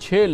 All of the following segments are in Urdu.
6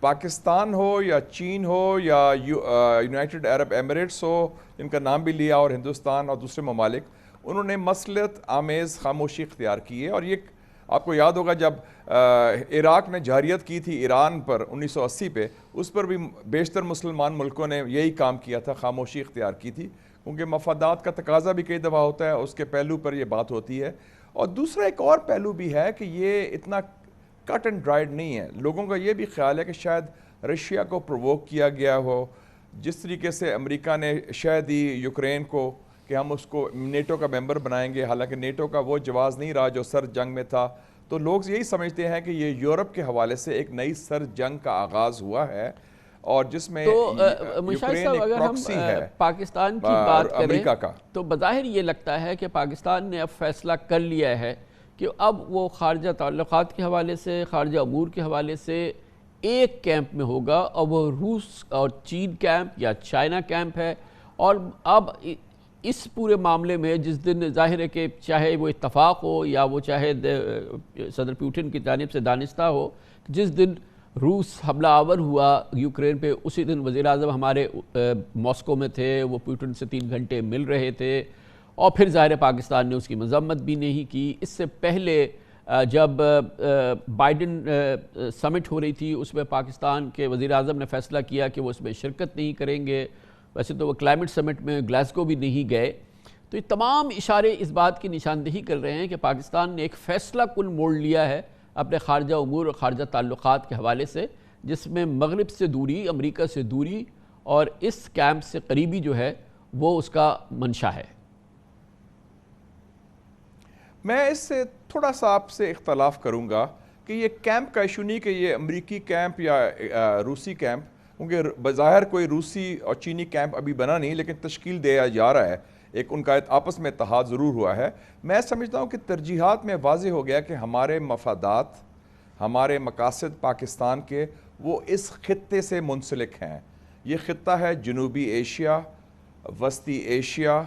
پاکستان ہو یا چین ہو یا یونائٹڈ عرب ایمریٹس ہو، ان کا نام بھی لیا، اور ہندوستان اور دوسرے ممالک، انہوں نے مصلحت آمیز خاموشی اختیار کی ہے. اور یہ آپ کو یاد ہوگا جب عراق نے جارحیت کی تھی ایران پر 1980 پہ، اس پر بھی بیشتر مسلمان ملکوں نے یہی کام کیا تھا، خاموشی اختیار کی تھی، کیونکہ مفادات کا تقاضا بھی کئی دفعہ ہوتا ہے، اس کے پہلو پر یہ بات ہوتی ہے. اور دوسرا ایک اور پہلو بھی ہے کہ یہ اتنا کٹ اینڈ ڈرائیڈ نہیں ہے. لوگوں کا یہ بھی خیال ہے کہ شاید رشیا کو پرووک کیا گیا ہو، جس طریقے سے امریکہ نے شہ دی یوکرین کو کہ ہم اس کو نیٹو کا ممبر بنائیں گے، حالانکہ نیٹو کا وہ جواز نہیں رہا جو سر جنگ میں تھا. تو لوگ یہی سمجھتے ہیں کہ یہ یورپ کے حوالے سے ایک نئی سر جنگ کا آغاز ہوا ہے، اور جس میں یوکرین ایک پراکسی ہے پاکستان کی بات کریں امریکہ کا. تو بظاہر یہ لگتا ہے کہ پاکستان نے اب فیصلہ کر لیا ہے کہ اب وہ خارجہ تعلقات کے حوالے سے، خارجہ امور کے حوالے سے ایک کیمپ میں ہوگا، اور وہ روس اور چین کیمپ یا چائنا کیمپ ہے. اور اب اس پورے معاملے میں جس دن ظاہر ہے کہ چاہے وہ اتفاق ہو یا وہ چاہے صدر پوٹن کی جانب سے دانستہ ہو، جس دن روس حملہ آور ہوا یوکرین پہ، اسی دن وزیر اعظم ہمارے ماسکو میں تھے، وہ پوٹن سے 3 گھنٹے مل رہے تھے، اور پھر ظاہر پاکستان نے اس کی مذمت بھی نہیں کی. اس سے پہلے جب بائیڈن سمٹ ہو رہی تھی، اس میں پاکستان کے وزیر اعظم نے فیصلہ کیا کہ وہ اس میں شرکت نہیں کریں گے. ویسے تو وہ کلائمیٹ سمٹ میں گلاسگو بھی نہیں گئے. تو یہ تمام اشارے اس بات کی نشاندہی کر رہے ہیں کہ پاکستان نے ایک فیصلہ کن موڑ لیا ہے اپنے خارجہ امور اور خارجہ تعلقات کے حوالے سے، جس میں مغرب سے دوری، امریکہ سے دوری اور اس کیمپ سے قریبی جو ہے وہ اس کا منشا ہے. میں اس سے تھوڑا سا آپ سے اختلاف کروں گا کہ یہ کیمپ کا ایشو نہیں کہ یہ امریکی کیمپ یا روسی کیمپ، کیونکہ بظاہر کوئی روسی اور چینی کیمپ ابھی بنا نہیں، لیکن تشکیل دیا جا رہا ہے، ایک ان کا آپس میں اتحاد ضرور ہوا ہے. میں سمجھتا ہوں کہ ترجیحات میں واضح ہو گیا کہ ہمارے مفادات، ہمارے مقاصد پاکستان کے، وہ اس خطے سے منسلک ہیں. یہ خطہ ہے جنوبی ایشیا، وسطی ایشیا،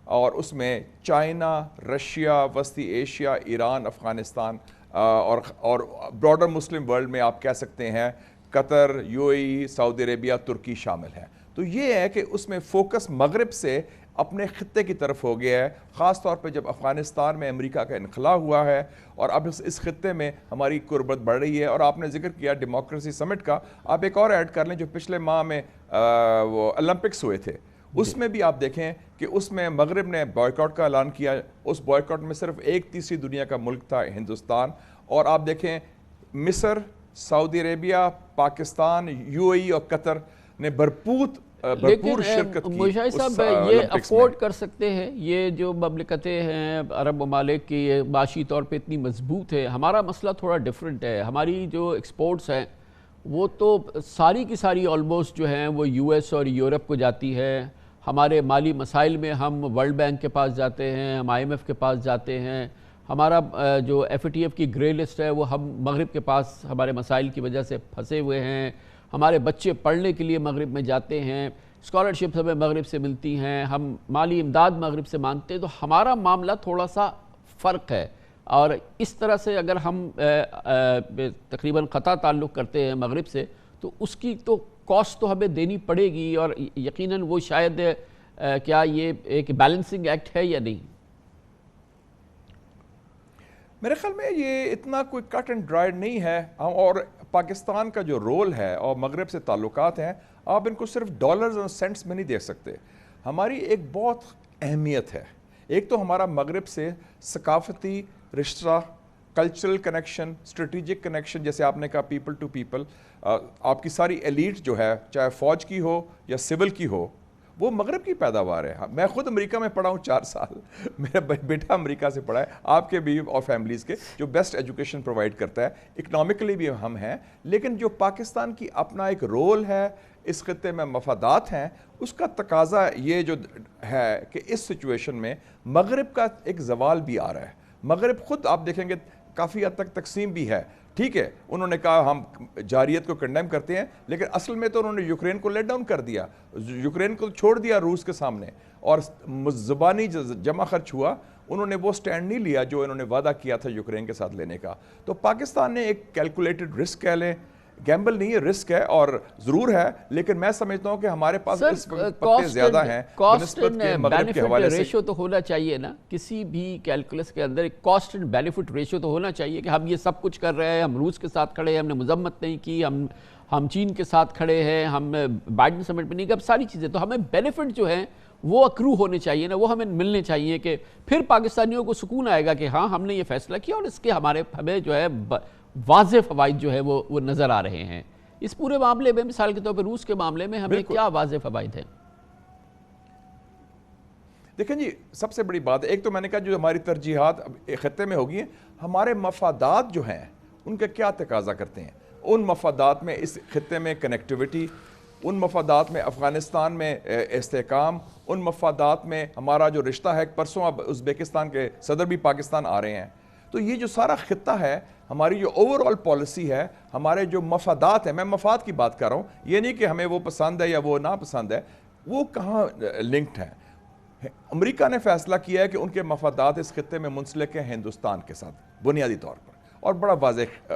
اور اس میں چائنا، رشیا، وسطی ایشیا، ایران، افغانستان، اور براڈر مسلم ورلڈ میں آپ کہہ سکتے ہیں قطر، یو اے ای، سعودی عربیہ، ترکی شامل ہیں. تو یہ ہے کہ اس میں فوکس مغرب سے اپنے خطے کی طرف ہو گیا ہے، خاص طور پہ جب افغانستان میں امریکہ کا انخلا ہوا ہے، اور اب اس خطے میں ہماری قربت بڑھ رہی ہے. اور آپ نے ذکر کیا ڈیموکریسی سمٹ کا، آپ ایک اور ایڈ کر لیں جو پچھلے ماہ میں وہ اولمپکس ہوئے تھے، اس میں بھی آپ دیکھیں کہ اس میں مغرب نے بائیکاٹ کا اعلان کیا. اس بائیکاٹ میں صرف 1/3 دنیا کا ملک تھا ہندوستان. اور آپ دیکھیں مصر، سعودی عربیہ، پاکستان، یو اے ای اور قطر نے بھرپور شرکت کی. مشاہد صاحب یہ افورڈ کر سکتے ہیں، یہ جو مملکتیں ہیں عرب ممالک کی، یہ معاشی طور پہ اتنی مضبوط ہے. ہمارا مسئلہ تھوڑا ڈیفرنٹ ہے. ہماری جو ایکسپورٹس ہیں وہ تو ساری کی ساری آلموسٹ جو ہیں وہ یو ایس اور یورپ کو جاتی ہے. ہمارے مالی مسائل میں ہم ورلڈ بینک کے پاس جاتے ہیں، ہم آئی ایم ایف کے پاس جاتے ہیں. ہمارا جو ایف اے ٹی ایف کی گرے لسٹ ہے وہ ہم مغرب کے پاس ہمارے مسائل کی وجہ سے پھنسے ہوئے ہیں. ہمارے بچے پڑھنے کے لیے مغرب میں جاتے ہیں، اسکالرشپس ہمیں مغرب سے ملتی ہیں، ہم مالی امداد مغرب سے مانگتے ہیں. تو ہمارا معاملہ تھوڑا سا فرق ہے. اور اس طرح سے اگر ہم تقریباً قطع تعلق کرتے ہیں مغرب سے، تو اس کی تو کاسٹ تو ہمیں دینی پڑے گی. اور یقیناً وہ شاید کیا یہ ایک بیلنسنگ ایکٹ ہے یا نہیں؟ میرے خیال میں یہ اتنا کوئی کٹ اینڈ ڈرائیڈ نہیں ہے. اور پاکستان کا جو رول ہے اور مغرب سے تعلقات ہیں، آپ ان کو صرف ڈالرز اور سینٹس میں نہیں دیکھ سکتے. ہماری ایک بہت اہمیت ہے. ایک تو ہمارا مغرب سے ثقافتی رشتہ، کلچرل کنیکشن، اسٹریٹجک کنیکشن، جیسے آپ نے کہا پیپل ٹو پیپل. آپ کی ساری ایلیٹ جو ہے، چاہے فوج کی ہو یا سول کی ہو، وہ مغرب کی پیداوار ہے. میں خود امریکہ میں پڑھا ہوں 4 سال، میرا بیٹا امریکہ سے پڑھا ہے، آپ کے بھی اور فیملیز کے، جو بیسٹ ایجوکیشن پرووائڈ کرتا ہے. اکنامکلی بھی ہم ہیں، لیکن جو پاکستان کی اپنا ایک رول ہے، اس خطے میں مفادات ہیں، اس کا تقاضا یہ جو ہے کہ اس سچویشن میں مغرب کا ایک زوال بھی آ رہا ہے. مغرب خود آپ دیکھیں گے کافی حد تک تقسیم بھی ہے. ٹھیک ہے، انہوں نے کہا ہم جارحیت کو کنڈیم کرتے ہیں، لیکن اصل میں تو انہوں نے یوکرین کو لیٹ ڈاؤن کر دیا، یوکرین کو چھوڑ دیا روس کے سامنے. اور زبانی جمع خرچ ہوا، انہوں نے وہ سٹینڈ نہیں لیا جو انہوں نے وعدہ کیا تھا یوکرین کے ساتھ لینے کا. تو پاکستان نے ایک کیلکولیٹڈ رسک کہہ لیں، گیمبل نہیں ہے، رسک ہے اور ضرور ہے، لیکن میں سمجھتا ہوں کہ ہمارے پاس اس وقت پتے زیادہ ہیں بنسبت کے مغرب کے حوالے سے۔ ریشو تو ہونا چاہیے نا کسی بھی کیلکولس کے اندر، ایک کاسٹ اینڈ بینیفٹ ریشو تو ہونا چاہیے کہ ہم یہ سب کچھ کر رہے ہیں، ہم روس کے ساتھ کھڑے ہیں، ہم نے مذمت نہیں کی، ہم چین کے ساتھ کھڑے ہیں، ہم بائیڈن سمٹ پہ نہیں گئے، ساری چیزیں، تو ہمیں بینیفٹ جو ہیں وہ اکرو ہونے چاہیے نا، وہ ہمیں ملنے چاہیے کہ پھر پاکستانیوں کو سکون آئے گا کہ ہاں ہم نے یہ فیصلہ کیا اور اس کے ہمیں جو ہے واضح فوائد جو ہے وہ نظر آ رہے ہیں۔ اس پورے معاملے میں مثال کے طور پر روس کے معاملے میں ہمیں کیا واضح فوائد ہیں؟ دیکھیں جی، سب سے بڑی بات ہے، ایک تو میں نے کہا جو ہماری ترجیحات خطے میں ہوگی ہیں، ہمارے مفادات جو ہیں ان کا کیا تقاضا کرتے ہیں، ان مفادات میں اس خطے میں کنیکٹیوٹی، ان مفادات میں افغانستان میں استحکام، ان مفادات میں ہمارا جو رشتہ ہے، پرسوں اب ازبیکستان کے صدر بھی پاکستان آ رہے ہیں، تو یہ جو سارا خطہ ہے، ہماری جو اوور آل پالیسی ہے، ہمارے جو مفادات ہیں، میں مفاد کی بات کر رہا ہوں، یہ نہیں کہ ہمیں وہ پسند ہے یا وہ ناپسند ہے، وہ کہاں لنکڈ ہیں۔ امریکہ نے فیصلہ کیا ہے کہ ان کے مفادات اس خطے میں منسلک ہیں ہندوستان کے ساتھ بنیادی طور پر، اور بڑا واضح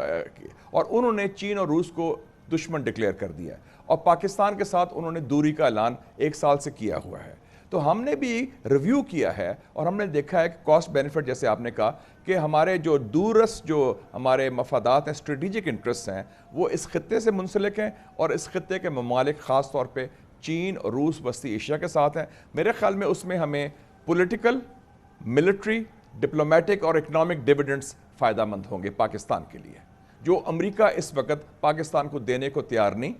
اور انہوں نے چین اور روس کو دشمن ڈکلیئر کر دیا ہے، اور پاکستان کے ساتھ انہوں نے دوری کا اعلان 1 سال سے کیا ہوا ہے۔ تو ہم نے بھی ریویو کیا ہے اور ہم نے دیکھا ہے کہ کاسٹ بینیفٹ، جیسے آپ نے کہا کہ ہمارے جو دورس جو ہمارے مفادات ہیں، اسٹریٹجک انٹرسٹ ہیں، وہ اس خطے سے منسلک ہیں، اور اس خطے کے ممالک خاص طور پہ چین، روس، وسطی ایشیا کے ساتھ ہیں۔ میرے خیال میں اس میں ہمیں پولیٹیکل، ملٹری، ڈپلومیٹک اور اکنامک ڈیویڈنڈز فائدہ مند ہوں گے پاکستان کے لیے، جو امریکہ اس وقت پاکستان کو دینے کو تیار نہیں۔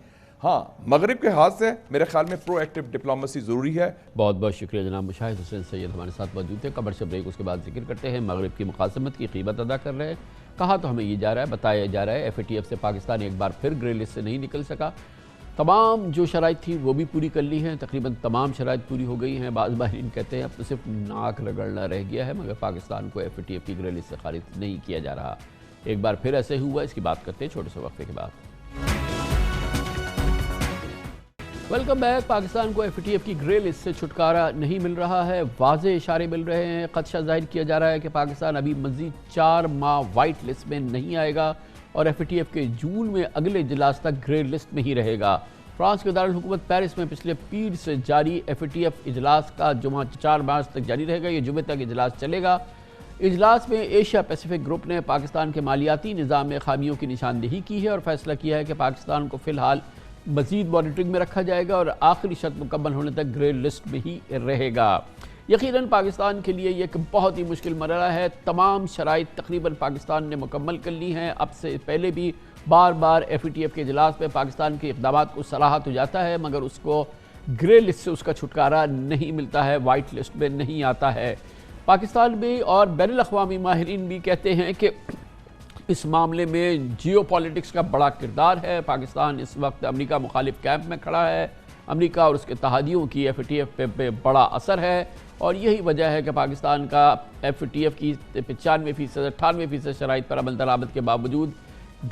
ہاں، مغرب کے ہاتھ سے میرے خیال میں پرو ایکٹیو ڈپلومیسی ضروری ہے۔ بہت بہت شکریہ جناب مشاہد حسین سید ہمارے ساتھ موجود تھے۔ خبر سے بریک، اس کے بعد ذکر کرتے ہیں مغرب کی مقاصمت کی قیمت ادا کر رہے ہیں۔ کہا تو ہمیں یہ جا رہا ہے، بتایا جا رہا ہے ایف اے ٹی ایف سے پاکستان ایک بار پھر گرے لسٹ سے نہیں نکل سکا۔ تمام جو شرائط تھی وہ بھی پوری کر لی ہیں، تقریباً تمام شرائط پوری ہو گئی ہیں۔ بعض ماہرین کہتے ہیں اب تو صرف ناک رگڑنا رہ گیا ہے، مگر پاکستان کو ایف اے ٹی ایف کی گرے لسٹ سے خارج نہیں کیا جا رہا۔ ایک بار پھر ایسے ہوا، اس کی بات کرتے ہیں چھوٹے سے وقفے کے بعد۔ Welcome back. پاکستان کو ایف اے ٹی ایف کی گرے لسٹ سے چھٹکارا نہیں مل رہا ہے، واضح اشارے مل رہے ہیں، خدشہ ظاہر کیا جا رہا ہے کہ پاکستان ابھی مزید 4 ماہ وائٹ لسٹ میں نہیں آئے گا اور ایف اے ٹی ایف کے جون میں اگلے اجلاس تک گرے لسٹ میں ہی رہے گا۔ فرانس کے دارالحکومت پیرس میں پچھلے پیر سے جاری ایف اے ٹی ایف اجلاس کا جمعہ 4 مارچ تک جاری رہے گا، یہ جمعے تک اجلاس چلے گا۔ اجلاس میں ایشیا پیسیفک گروپ نے پاکستان کے مالیاتی نظام میں خامیوں کی نشاندہی کی ہے اور فیصلہ کیا ہے کہ پاکستان کو فی الحال مزید مانیٹرنگ میں رکھا جائے گا اور آخری شرط مکمل ہونے تک گرے لسٹ میں ہی رہے گا۔ یقیناً پاکستان کے لیے یہ ایک بہت ہی مشکل مرحلہ ہے۔ تمام شرائط تقریباً پاکستان نے مکمل کر لی ہیں۔ اب سے پہلے بھی بار bar F A T F کے اجلاس میں پاکستان کے اقدامات کو سراہا تو جاتا ہے، مگر اس کو گرے لسٹ سے اس کا چھٹکارا نہیں ملتا ہے، وائٹ لسٹ میں نہیں آتا ہے۔ پاکستان بھی اور بین الاقوامی ماہرین بھی کہتے ہیں کہ اس معاملے میں جیو پالیٹکس کا بڑا کردار ہے۔ پاکستان اس وقت امریکہ مخالف کیمپ میں کھڑا ہے، امریکہ اور اس کے اتحادیوں کی ایف اے ٹی ایف پہ بڑا اثر ہے، اور یہی وجہ ہے کہ پاکستان کا ایف اے ٹی ایف کی 95%، 98% شرائط پر عمل درآمد کے باوجود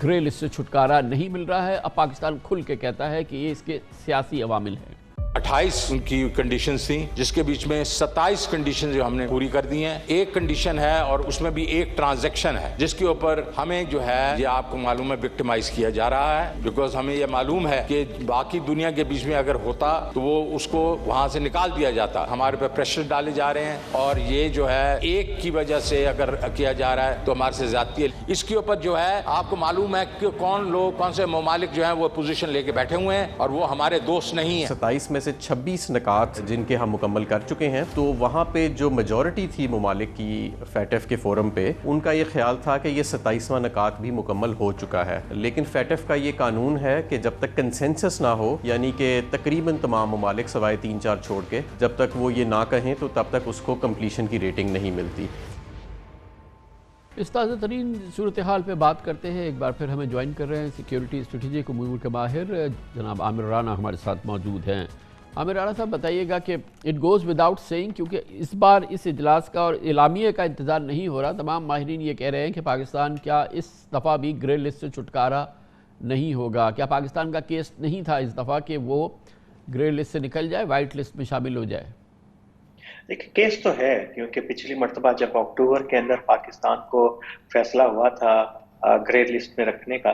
گرے لسٹ سے چھٹکارا نہیں مل رہا ہے۔ اب پاکستان کھل کے کہتا ہے کہ یہ اس کے سیاسی عوامل ہیں۔ 28 ان کی کنڈیشنز تھیں، جس کے بیچ میں 27 کنڈیشن جو ہم نے پوری کر دی ہیں۔ ایک کنڈیشن ہے اور اس میں بھی ایک ٹرانزیکشن ہے جس کے اوپر ہمیں جو ہے یہ آپ کو معلوم ہے وکٹمائز کیا جا رہا ہے، بیکاز ہمیں یہ معلوم ہے کہ باقی دنیا کے بیچ میں اگر ہوتا تو وہ اس کو وہاں سے نکال دیا جاتا۔ ہمارے پہ پریشر ڈالے جا رہے ہیں اور یہ جو ہے ایک کی وجہ سے اگر کیا جا رہا ہے تو ہمارے سے زیادتی ہے۔ اس کے اوپر جو ہے آپ کو معلوم ہے کہ کون سے ممالک جو ہیں وہ پوزیشن لے کے بیٹھے ہوئے ہیں اور وہ ہمارے دوست نہیں ہیں۔ 27 میں سے 26 نکات جن کے ہم مکمل کر چکے ہیں، تو وہاں پہ جو میجورٹی تھی ممالک کی فیٹف کے فورم پہ، ان کا یہ خیال تھا کہ یہ 27واں نکات بھی مکمل ہو چکا ہے، لیکن فیٹف کا یہ قانون ہے کہ جب تک کنسنسس نہ ہو، یعنی کہ تقریباً تمام ممالک سوائے 3-4 چھوڑ کے جب تک وہ یہ نہ کہیں تو تب تک اس کو کمپلیشن کی ریٹنگ نہیں ملتی۔ اس تازہ ترین صورتحال پہ بات کرتے ہیں۔ ایک بار پھر ہمیں جوائن کر رہے ہیں سیکیورٹی اسٹریٹجک امور کے ماہر جناب عامر رانا ہمارے ساتھ موجود ہیں۔ عامر رانا صاحب، بتائیے گا کہ اٹ گوز وداؤٹ سیئنگ، کیونکہ اس بار اس اجلاس کا اور اعلامیے کا انتظار نہیں ہو رہا، تمام ماہرین یہ کہہ رہے ہیں کہ پاکستان کیا اس دفعہ بھی گرے لسٹ سے چھٹکارا نہیں ہوگا؟ کیا پاکستان کا کیس نہیں تھا اس دفعہ کہ وہ گرے لسٹ سے نکل جائے، وائٹ لسٹ میں شامل ہو جائے؟ دیکھیں، کیس تو ہے، کیونکہ پچھلی مرتبہ جب اکتوبر کے اندر پاکستان کو فیصلہ ہوا تھا گرے لسٹ میں رکھنے کا،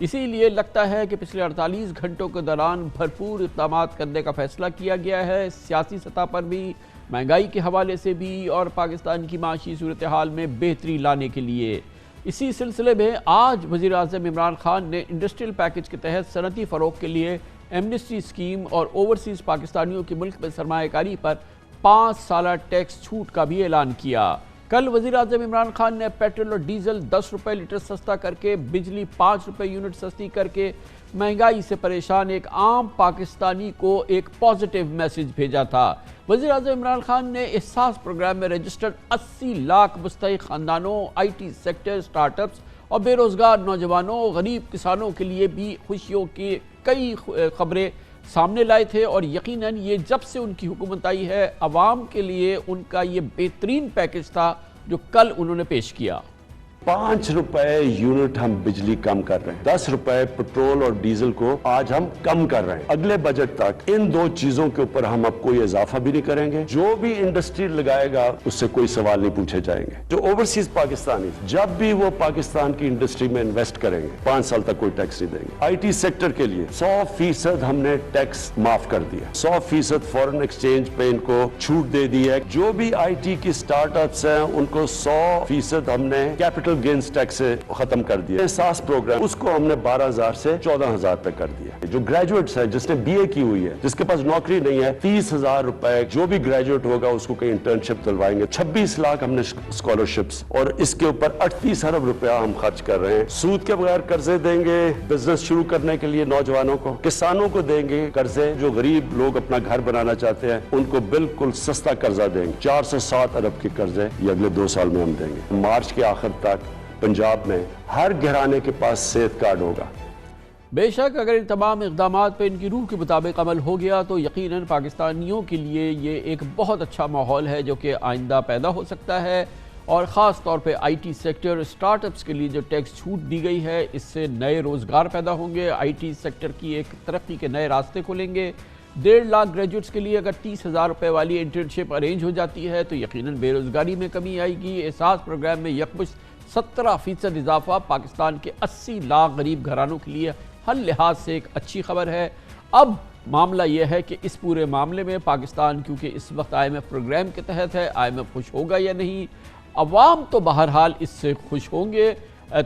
اسی لیے لگتا ہے کہ پچھلے 48 گھنٹوں کے دوران بھرپور اقدامات کرنے کا فیصلہ کیا گیا ہے، سیاسی سطح پر بھی، مہنگائی کے حوالے سے بھی اور پاکستان کی معاشی صورتحال میں بہتری لانے کے لیے۔ اسی سلسلے میں آج وزیر اعظم عمران خان نے انڈسٹریل پیکج کے تحت صنعتی فروغ کے لیے ایمنسٹی اسکیم اور اوورسیز پاکستانیوں کی ملک میں سرمایہ کاری پر 5 سالہ ٹیکس چھوٹ کا بھی اعلان کیا۔ کل وزیر اعظم عمران خان نے پیٹرول اور ڈیزل 10 روپے لیٹر سستا کر کے، بجلی 5 روپے یونٹ سستی کر کے مہنگائی سے پریشان ایک عام پاکستانی کو ایک پازیٹیو میسج بھیجا تھا۔ وزیر اعظم عمران خان نے احساس پروگرام میں رجسٹرڈ 80 لاکھ مستحق خاندانوں، I T sector, start ups اور بے روزگار نوجوانوں، غریب کسانوں کے لیے بھی خوشیوں کی کئی خبریں سامنے لائے تھے، اور یقیناً یہ جب سے ان کی حکومت آئی ہے عوام کے لیے ان کا یہ بہترین پیکج تھا جو کل انہوں نے پیش کیا۔ 5 روپے یونٹ ہم بجلی کم کر رہے ہیں، 10 روپے پٹرول اور ڈیزل کو آج ہم کم کر رہے ہیں۔ اگلے بجٹ تک ان 2 چیزوں کے اوپر ہم اب کوئی اضافہ بھی نہیں کریں گے۔ جو بھی انڈسٹری لگائے گا اس سے کوئی سوال نہیں پوچھے جائیں گے۔ جو اوورسیز پاکستانی جب بھی وہ پاکستان کی انڈسٹری میں انویسٹ کریں گے 5 سال تک کوئی ٹیکس نہیں دیں گے۔ آئی ٹی سیکٹر کے لیے 100% ہم نے ٹیکس معاف کر دیا، 100% فورن ایکسچینج پہ ان کو چھوٹ دے دی ہے۔ جو بھی آئی ٹی کی سٹارٹ اپس ہیں ان کو 100% ہم نے کیپٹل گینز ٹیکس سے ختم کر دیا۔ احساس پروگرام اس کو ہم نے 12,000 سے 14,000 پہ کر دیا۔ جو گریجویٹس ہے، جس نے بی اے کی ہوئی ہے، جس کے پاس نوکری نہیں ہے، 30,000 روپے جو بھی گریجویٹ ہوگا اس کو کہیں انٹرنشپ دلوائیں گے۔ 26 لاکھ ہم نے اسکالرشپس، اور اس کے اوپر 38 ارب روپیہ ہم خرچ کر رہے ہیں۔ سود کے بغیر قرضے دیں گے بزنس شروع کرنے کے لیے نوجوانوں کو، کسانوں کو دیں گے قرضے، جو غریب لوگ اپنا گھر بنانا چاہتے ہیں ان کو بالکل سستا قرضہ دیں گے۔ 407 ارب کے قرضے یہ اگلے 2 سال میں ہم دیں گے۔ مارچ کے آخر تک پنجاب میں ہر گھرانے کے پاس صحت کارڈ ہوگا۔ بے شک اگر ان تمام اقدامات پہ ان کی روح کے مطابق عمل ہو گیا تو یقیناً پاکستانیوں کے لیے یہ ایک بہت اچھا ماحول ہے جو کہ آئندہ پیدا ہو سکتا ہے، اور خاص طور پہ I T sector, start ups کے لیے جو ٹیکس چھوٹ دی گئی ہے اس سے نئے روزگار پیدا ہوں گے، آئی ٹی سیکٹر کی ایک ترقی کے نئے راستے کھلیں گے۔ 1.5 لاکھ گریجویٹس کے لیے اگر 30,000 روپے والی انٹرنشپ ارینج ہو جاتی ہے تو یقیناً بے روزگاری میں کمی آئے گی۔ احساس پروگرام میں یکمشت 17% اضافہ پاکستان کے 80 لاکھ غریب گھرانوں کے لیے ہر لحاظ سے ایک اچھی خبر ہے۔ اب معاملہ یہ ہے کہ اس پورے معاملے میں پاکستان کیونکہ اس وقت آئی ایم ایف پروگرام کے تحت ہے، آئی ایم ایف خوش ہوگا یا نہیں؟ عوام تو بہرحال اس سے خوش ہوں گے۔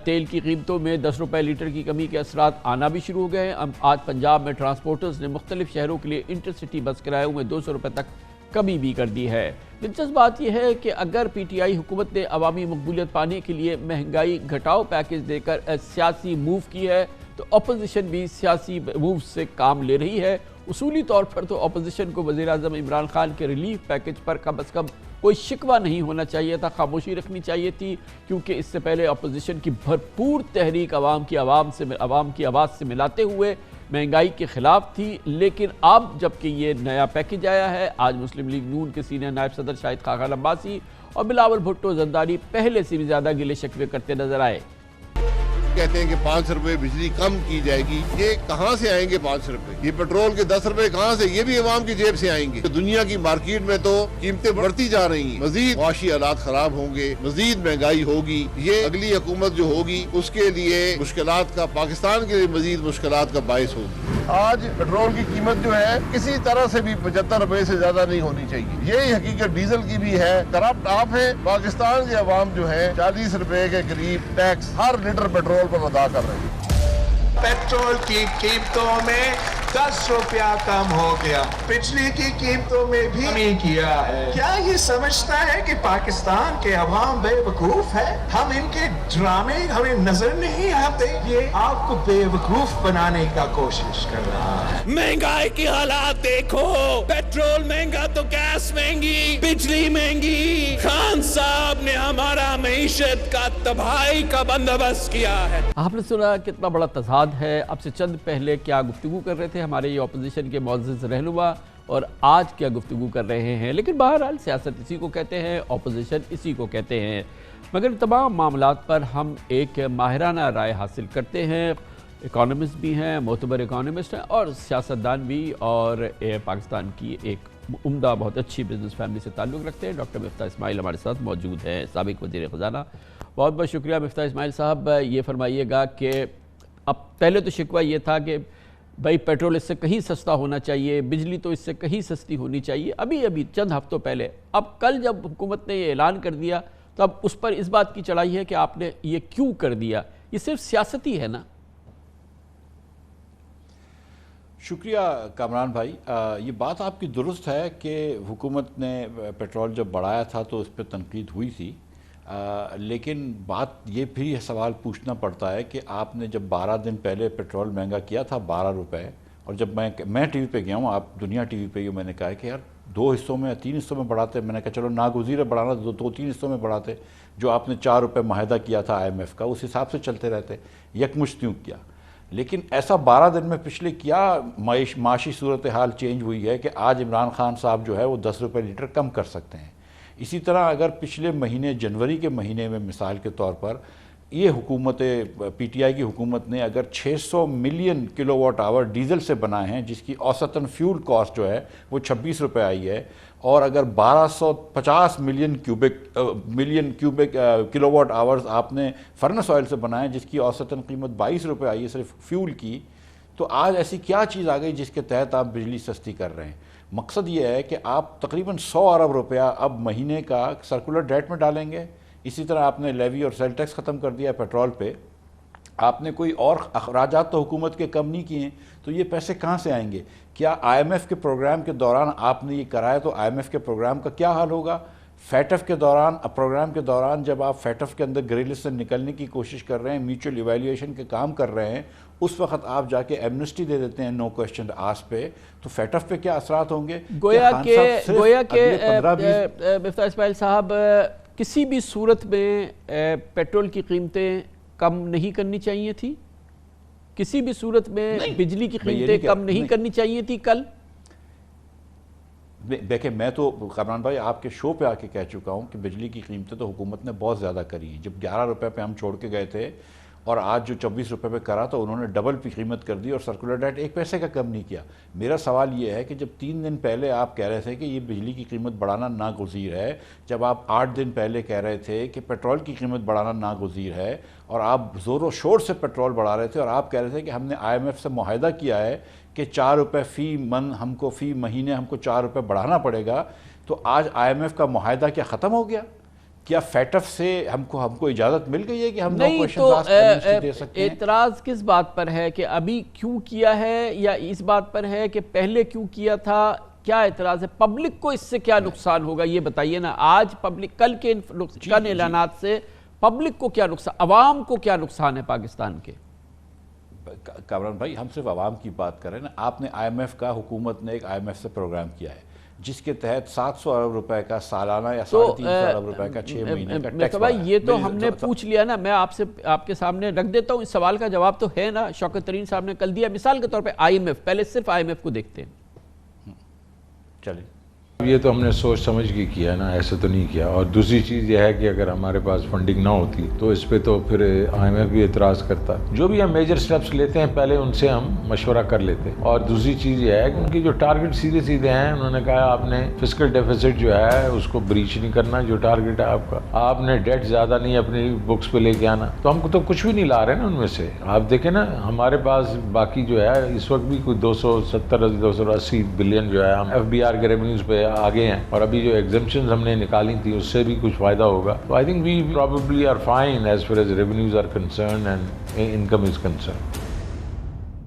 تیل کی قیمتوں میں 10 روپے لیٹر کی کمی کے اثرات آنا بھی شروع ہو گئے ہیں۔ آج پنجاب میں ٹرانسپورٹرز نے مختلف شہروں کے لیے انٹرسٹی بس کرایوں میں 200 روپے تک کمی بھی کر دی ہے۔ دلچسپ بات یہ ہے کہ اگر پی ٹی آئی حکومت نے عوامی مقبولیت پانے کے لیے مہنگائی گھٹاؤ پیکج دے کر سیاسی موو کی ہے تو اپوزیشن بھی سیاسی موو سے کام لے رہی ہے۔ اصولی طور پر تو اپوزیشن کو وزیر اعظم عمران خان کے ریلیف پیکج پر کم از کم کوئی شکوہ نہیں ہونا چاہیے تھا، خاموشی رکھنی چاہیے تھی، کیونکہ اس سے پہلے اپوزیشن کی بھرپور تحریک عوام کی آواز سے ملاتے ہوئے مہنگائی کے خلاف تھی۔ لیکن اب جبکہ یہ نیا پیکج آیا ہے، آج مسلم لیگ نون کے سینئر نائب صدر شاہد خاقان عباسی اور بلاول بھٹو زرداری پہلے سے بھی زیادہ گلے شکوے کرتے نظر آئے۔ کہتے ہیں کہ 5 روپے بجلی کم کی جائے گی، یہ کہاں سے آئیں گے 5 روپے؟ یہ پیٹرول کے 10 روپے کہاں سے؟ یہ بھی عوام کی جیب سے آئیں گے۔ دنیا کی مارکیٹ میں تو قیمتیں بڑھتی جا رہی ہیں، مزید معاشی حالات خراب ہوں گے، مزید مہنگائی ہوگی۔ یہ اگلی حکومت جو ہوگی اس کے لیے مشکلات کا، پاکستان کے لیے مزید مشکلات کا باعث ہوگی۔ آج پیٹرول کی قیمت جو ہے کسی طرح سے بھی 75 روپے سے زیادہ نہیں ہونی چاہیے۔ یہی حقیقت ڈیزل کی بھی ہے۔ کرپٹ آپ ہے، پاکستان کے عوام جو ہے 40 روپے کے قریب ٹیکس ہر لیٹر پیٹرول پر ادا کر رہے ہیں۔ پیٹرول کی قیمتوں میں 10 روپیہ کم ہو گیا، بجلی کی قیمتوں میں بھی کمی کیا ہے۔ کیا یہ سمجھتا ہے کہ پاکستان کے عوام بے وقوف ہے؟ ہم ان کے ڈرامے ہمیں نظر نہیں آتے، یہ آپ کو بے وقوف بنانے کا کوشش کر رہا ہے۔ مہنگائی کی حالات دیکھو، پیٹرول مہنگا تو گیس مہنگی، بجلی مہنگی۔ خان صاحب نے ہمارا معیشت کا تباہی کا بندوبست کیا ہے۔ آپ نے سنا کتنا بڑا تضاد ہے۔ اب سے چند پہلے کیا گفتگو کر رہے تھے ہمارے یہ اپوزیشن کے معزز رہنما، اور آج کیا گفتگو کر رہے ہیں۔ لیکن بہرحال سیاست اسی کو کہتے ہیں، اپوزیشن اسی کو کہتے ہیں۔ مگر تمام معاملات پر ہم ایک ماہرانہ رائے حاصل کرتے ہیں۔ اکانومسٹ بھی ہیں، معتبر اکانومسٹ ہیں اور سیاستدان بھی، اور پاکستان کی ایک عمدہ بہت اچھی بزنس فیملی سے تعلق رکھتے ہیں۔ ڈاکٹر مفتاح اسماعیل ہمارے ساتھ موجود ہیں، سابق وزیر خزانہ۔ بہت بہت شکریہ مفتاح اسماعیل صاحب۔ یہ فرمائیے گا کہ اب پہلے تو شکوہ یہ تھا کہ بھائی پیٹرول اس سے کہیں سستا ہونا چاہیے، بجلی تو اس سے کہیں سستی ہونی چاہیے، ابھی چند ہفتوں پہلے. اب کل جب حکومت نے یہ اعلان کر دیا تو اب اس پر اس بات کی چڑھائی ہے کہ آپ نے یہ کیوں کر دیا؟ یہ صرف سیاستی ہے نا؟ شکریہ کامران بھائی. یہ بات آپ کی درست ہے کہ حکومت نے پیٹرول جب بڑھایا تھا تو اس پہ تنقید ہوئی تھی، لیکن بات یہ بھی سوال پوچھنا پڑتا ہے کہ آپ نے جب 12 دن پہلے پیٹرول مہنگا کیا تھا 12 روپے، اور جب میں ٹی وی پہ گیا ہوں، آپ دنیا ٹی وی پہ ہی، میں نے کہا کہ یار 2 حصوں میں 3 حصوں میں بڑھاتے. میں نے کہا چلو ناگزیر ہے بڑھانا، 2-3 حصوں میں بڑھاتے. جو آپ نے 4 روپے معاہدہ کیا تھا آئی ایم ایف کا، اس حساب سے چلتے رہتے، یکمشتیوں کیا. لیکن ایسا 12 دن میں پچھلے کیا معاشی صورتحال چینج ہوئی ہے کہ آج عمران خان صاحب جو ہے وہ 10 روپے لیٹر کم کر سکتے ہیں. اسی طرح اگر پچھلے مہینے جنوری کے مہینے میں مثال کے طور پر یہ حکومت پی ٹی آئی کی حکومت نے اگر 600 million kilowatt hour diesel سے بنائے ہیں، جس کی اوسطاً فیول کاسٹ جو ہے وہ 26 روپے آئی ہے، اور اگر 1250 million cubic kilo what hours آپ نے فرنس آئل سے بنائے، جس کی اوسطاً قیمت 22 روپے آئی ہے صرف فیول کی، تو آج ایسی کیا چیز آ گئی جس کے تحت آپ بجلی سستی کر رہے ہیں؟ مقصد یہ ہے کہ آپ تقریباً 100 ارب روپیہ اب مہینے کا سرکولر ڈیٹ میں ڈالیں گے. اسی طرح آپ نے لیوی اور سیل ٹیکس ختم کر دیا پیٹرول پہ. آپ نے کوئی اور اخراجات تو حکومت کے کم نہیں کیے ہیں، تو یہ پیسے کہاں سے آئیں گے؟ کیا آئی ایم ایف کے پروگرام کے دوران آپ نے یہ کرایا تو آئی ایم ایف کے پروگرام کا کیا حال ہوگا؟ فیٹف کے دوران، پروگرام کے دوران جب آپ فیٹف کے اندر گرے لسٹ سے نکلنے کی کوشش کر رہے ہیں، میوچل ایویلیویشن کے کام کر رہے ہیں، اس وقت آپ جا کے ایمنسٹی دے دیتے ہیں نو کوسچن آسک پہ، تو فیٹف پہ کیا اثرات ہوں گے؟ گویا کہ مفتاح اسماعیل صاحب کسی بھی صورت میں پیٹرول کی قیمتیں کم نہیں کرنی چاہیے تھی؟ کسی بھی صورت میں بجلی کی قیمتیں کم نہیں کرنی چاہیے تھی کل؟ دیکھیں، میں تو کامران بھائی آپ کے شو پہ آ کے کہہ چکا ہوں کہ بجلی کی قیمتیں تو حکومت نے بہت زیادہ کری ہیں. جب 11 روپے پہ ہم چھوڑ کے گئے تھے اور آج جو 24 روپے پہ کرا تو انہوں نے ڈبل پی قیمت کر دی اور سرکولر ڈیٹ 1 پیسے کا کم نہیں کیا. میرا سوال یہ ہے کہ جب 3 دن پہلے آپ کہہ رہے تھے کہ یہ بجلی کی قیمت بڑھانا ناگزیر ہے، جب آپ 8 دن پہلے کہہ رہے تھے کہ پیٹرول کی قیمت بڑھانا ناگزیر ہے، اور آپ زور و شور سے پیٹرول بڑھا رہے تھے، اور آپ کہہ رہے تھے کہ ہم نے آئی ایم ایف سے معاہدہ کیا ہے کہ 4 روپے فی من ہم کو فی مہینے ہم کو 4 روپے بڑھانا پڑے گا، تو آج آئی ایم ایف کا معاہدہ کیا ختم ہو گیا؟ کیا فیٹف سے ہم کو اجازت مل گئی ہے کہ ہم نو کویشچنز آسک ایمنسٹی دے سکتے ہیں؟ اعتراض کس بات پر ہے کہ ابھی کیوں کیا ہے، یا اس بات پر ہے کہ پہلے کیوں کیا تھا؟ کیا اعتراض ہے؟ پبلک کو اس سے کیا نقصان ہوگا یہ بتائیے نا. آج پبلک کل کے اعلانات سے پبلک کو کیا نقصان، عوام کو کیا نقصان ہے پاکستان کے؟ کامران بھائی، ہم صرف عوام کی بات کر رہے ہیں نا. آپ نے آئی ایم ایف کا، حکومت نے ایک آئی ایم ایف سے پروگرام کیا ہے جس کے تحت 700 ارب روپے کا سالانہ یا 350 ارب روپے کا 6 مہینے کا ٹیکس بڑھا ہے. یہ تو ہم نے پوچھ لیا نا. میں آپ کے سامنے رکھ دیتا ہوں، اس سوال کا جواب تو ہے نا. شوکت ترین صاحب نے کل دیا. مثال کے طور پہ آئی ایم ایف، پہلے صرف آئی ایم ایف کو دیکھتے ہیں. چلیں، یہ تو ہم نے سوچ سمجھ کے کیا ہے نا، ایسے تو نہیں کیا. اور دوسری چیز یہ ہے کہ اگر ہمارے پاس فنڈنگ نہ ہوتی تو اس پہ تو پھر آئی ایم ایف بھی اعتراض کرتا. جو بھی ہم میجر سٹیپس لیتے ہیں پہلے ان سے ہم مشورہ کر لیتے. اور دوسری چیز یہ ہے کہ ان کی جو ٹارگٹ سیدھے سیدھے ہیں. انہوں نے کہا آپ نے فسکل ڈیفیسٹ جو ہے اس کو بریچ نہیں کرنا، جو ٹارگٹ ہے آپ کا. آپ نے ڈیٹ زیادہ نہیں اپنی بکس پہ لے کے آنا. تو ہم کو تو کچھ بھی نہیں لا رہے نا ان میں سے. آپ دیکھیں نا، ہمارے پاس باقی جو ہے اس وقت بھی کوئی 270-280 بلین جو ہے ہم ایف بی آر کے ریونیوز پہ آگے ہیں. اور ابھی جو ایگزمپشنز ہم نے نکالی تھی اس سے بھی کچھ فائدہ ہوگا. تو I think we probably are fine as far as revenues are concern and income is concern.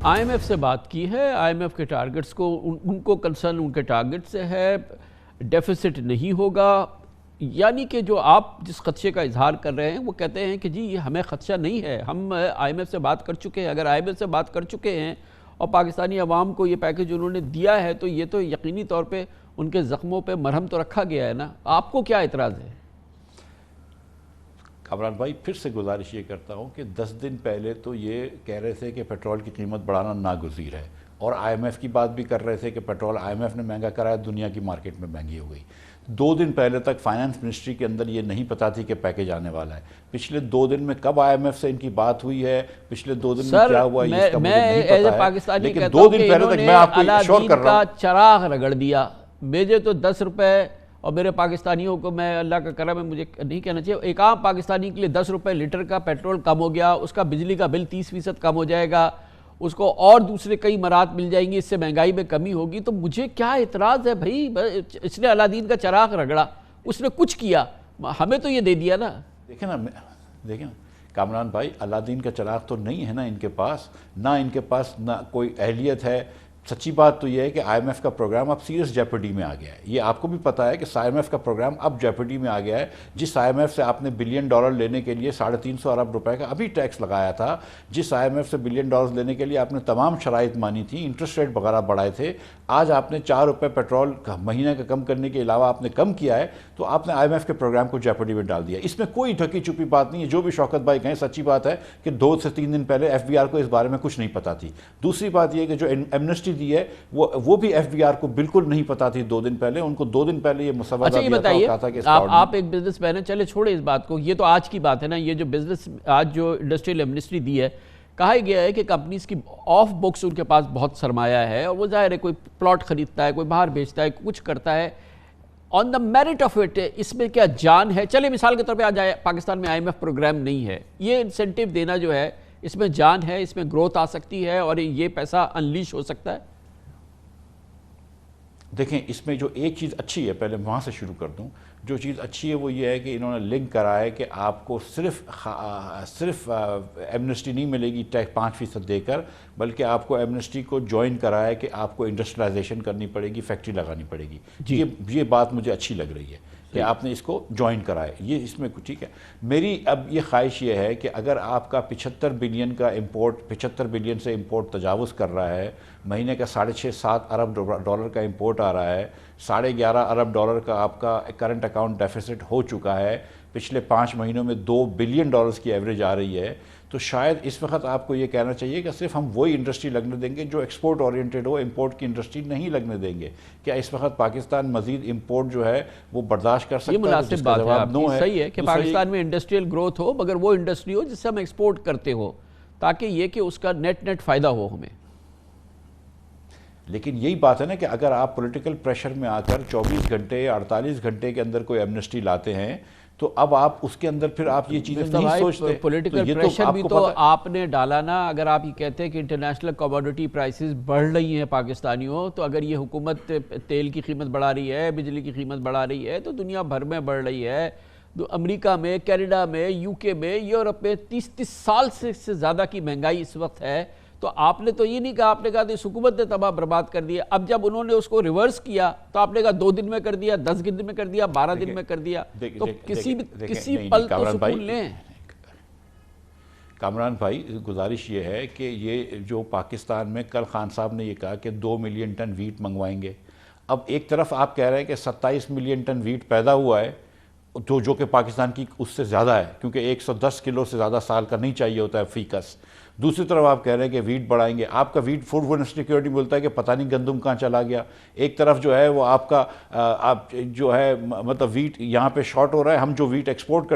I M F سے بات کی ہے. آئی ایم ایف کے ٹارگٹس کو ان کو کنسرن ان کے ٹارگٹ سے ہے. ڈیفیسٹ نہیں ہوگا، یعنی کہ جو آپ جس خدشے کا اظہار کر رہے ہیں وہ کہتے ہیں کہ جی یہ ہمیں خدشہ نہیں ہے. ہم آئی ایم ایف سے بات کر چکے ہیں. اگر آئی ایم ایف سے بات کر چکے ہیں اور پاکستانی عوام کو یہ پیکج انہوں نے دیا ہے تو یہ تو یقینی طور پہ ان کے زخموں پہ مرہم تو رکھا گیا ہے نا. آپ کو کیا اعتراض ہے؟ کامران بھائی، پھر سے گزارش یہ کرتا ہوں کہ 10 دن پہلے تو یہ کہہ رہے تھے کہ پیٹرول کی قیمت بڑھانا ناگزیر ہے، اور آئی ایم ایف کی بات بھی کر رہے تھے کہ پیٹرول آئی ایم ایف نے مہنگا کرایا، دنیا کی مارکیٹ میں مہنگی ہو گئی. 2 دن پہلے تک فائنانس منسٹری کے اندر یہ نہیں پتا تھی کہ پیکج آنے والا ہے. پچھلے 2 دن میں کب آئی ایم ایف سے ان کی بات ہوئی ہے، پچھلے 2 دن میں کیا ہوا ہے، اس کا مجھے نہیں پتا ہے. لیکن 2 دن پہلے تک میں آپ کو ایشور کر رہا ہوں، چراغ رگڑ دیا. بھیجے تو 10 روپے اور میرے پاکستانیوں کو میں اللہ کا کرم ہے مجھے نہیں کہنا چاہیے، ایک عام پاکستانی کے لیے 10 روپے لیٹر کا پیٹرول کم ہو گیا، اس کا بجلی کا بل 30% کم ہو جائے گا، اس کو اور دوسرے کئی مرات مل جائیں گی، اس سے مہنگائی میں کمی ہوگی، تو مجھے کیا اعتراض ہے بھائی؟ اس نے علادین کا چراغ رگڑا، اس نے کچھ کیا، ہمیں تو یہ دے دیا نا۔ دیکھیں نا کامران بھائی، علادین کا چراغ تو نہیں ہے نا ان کے پاس، نہ ان کے پاس نہ کوئی اہلیت ہے۔ سچی بات تو یہ ہے کہ آئی ایم ایف کا پروگرام اب سیریس جیپرڈی میں آ گیا ہے۔ یہ آپ کو بھی پتا ہے کہ آئی ایم ایف کا پروگرام اب جیپرڈی میں آ گیا ہے۔ جس آئی ایم ایف سے آپ نے $1 بلین لینے کے لیے 350 ارب روپے کا ابھی ٹیکس لگایا تھا، جس آئی ایم ایف سے $1 بلین لینے کے لیے آپ نے تمام شرائط مانی تھی، انٹرسٹ ریٹ وغیرہ بڑھائے تھے، آج آپ نے 4 روپے پیٹرول مہینے کا کم کرنے کے علاوہ آپ نے کم کیا ہے، تو آپ نے آئی ایم ایف کے پروگرام کو جیپرڈی میں ڈال دیا۔ اس میں کوئی ٹھکی چھپی بات نہیں ہے، جو بھی شوکت بھائی کہیں سچی بات ہے کہ 2 سے 3 دن پہلے ایف بی آر کو اس بارے میں کچھ نہیں پتا تھی۔ دوسری بات یہ کہ جو ایمنسٹی دی ہے وہ بھی ایف بی آر کو بالکل نہیں پتا تھی 2 دن پہلے، ان کو 2 دن پہلے یہ مسودہ دیا تھا اور کہا تھا کہ آپ ایک بزنس مین ہیں، چلے چھوڑے اس بات کو، یہ تو آج کی بات ہے نا، یہ جو بزنس آج جو انڈسٹریل ایمنسٹی دی ہے، کہا گیا ہے کہ کمپنیز کی آف بکس ان کے پاس بہت سرمایہ ہے، اور وہ ظاہر ہے کوئی پلاٹ خریدتا ہے، کوئی باہر بیچتا ہے، کچھ کرتا ہے، آن دا میرٹ آف اٹ اس میں کیا جان ہے؟ چلے مثال کے طور پہ آج پاکستان میں آئی ایم ایف پروگرام نہیں ہے، یہ انسینٹیو دینا جو ہے اس میں جان ہے، اس میں گروتھ آ سکتی ہے اور یہ پیسہ انلیش ہو سکتا ہے۔ دیکھیں اس میں جو ایک چیز اچھی ہے، پہلے وہاں سے شروع کر دوں، جو چیز اچھی ہے وہ یہ ہے کہ انہوں نے لنک کرا ہے کہ آپ کو صرف ایمنسٹی نہیں ملے گی ٹیکس 5% دے کر، بلکہ آپ کو ایمنسٹی کو جوائن کرا ہے کہ آپ کو انڈسٹریلائزیشن کرنی پڑے گی، فیکٹری لگانی پڑے گی۔ یہ بات مجھے اچھی لگ رہی ہے کہ آپ نے اس کو جوائن کرائے، یہ اس میں ٹھیک ہے۔ میری اب یہ خواہش یہ ہے کہ اگر آپ کا 75 بلین کا امپورٹ، 75 بلین سے امپورٹ تجاوز کر رہا ہے، مہینے کا 6.5-7 ارب ڈالر کا امپورٹ آ رہا ہے، 11.5 ارب ڈالر کا آپ کا کرنٹ اکاؤنٹ ڈیفیسٹ ہو چکا ہے، پچھلے 5 مہینوں میں $2 بلین کی ایوریج آ رہی ہے، تو شاید اس وقت آپ کو یہ کہنا چاہیے کہ صرف ہم وہی انڈسٹری لگنے دیں گے جو ایکسپورٹ اورینٹڈ ہو، امپورٹ کی انڈسٹری نہیں لگنے دیں گے۔ کیا اس وقت پاکستان مزید امپورٹ جو ہے وہ برداشت کر سکتا ہے؟ یہ مناسب بات ہے آپ کی، صحیح ہے کہ پاکستان میں انڈسٹریل گروتھ ہو، مگر وہ انڈسٹری ہو جس سے ہم ایکسپورٹ کرتے ہو، تاکہ یہ کہ اس کا نیٹ فائدہ ہو ہمیں۔ لیکن یہی بات ہے نا کہ اگر آپ پولیٹیکل پریشر میں آ کر 24 گھنٹے 48 گھنٹے کے اندر کوئی ایمنسٹی لاتے ہیں، تو اب آپ اس کے اندر پھر آپ یہ چیزیں نہیں سوچتے۔ پولیٹیکل پریشر بھی تو آپ نے ڈالا نا، اگر آپ یہ کہتے ہیں کہ انٹرنیشنل کموڈٹی پرائسز بڑھ رہی ہیں پاکستانیوں، تو اگر یہ حکومت تیل کی قیمت بڑھا رہی ہے، بجلی کی قیمت بڑھا رہی ہے، تو دنیا بھر میں بڑھ رہی ہے، امریکہ میں، کینیڈا میں، یو کے میں، یورپ میں 30 سال سے زیادہ کی مہنگائی اس وقت ہے۔ تو آپ نے تو یہ نہیں کہا، آپ نے کہا اس حکومت نے تباہ برباد کر دیا۔ اب جب انہوں نے اس کو ریورس کیا تو آپ نے کہا 2 دن میں کر دیا، 10 دن میں کر دیا، 12 دن میں کر دیا، تو کسی پل تو سکون لیں۔ کامران بھائی گزارش یہ ہے کہ یہ جو پاکستان میں کل خان صاحب نے یہ کہا کہ 2 ملین ٹن ویٹ منگوائیں گے، اب ایک طرف آپ کہہ رہے ہیں کہ 27 ملین ٹن ویٹ پیدا ہوا ہے، جو کہ پاکستان کی اس سے زیادہ ہے، کیونکہ 110 کلو سے زیادہ سال کا نہیں چاہیے ہوتا ہے فی کس۔ دوسری طرف آپ کہہ رہے ہیں کہ ویٹ بڑھائیں گے، آپ کا ویٹ فوڈ سیکیورٹی بولتا ہے کہ پتہ نہیں گندم کہاں چلا گیا۔ ایک طرف جو ہے وہ آپ کا جو ہے مطلب ویٹ یہاں پہ شارٹ ہو رہا ہے، ہم جو ویٹ ایکسپورٹ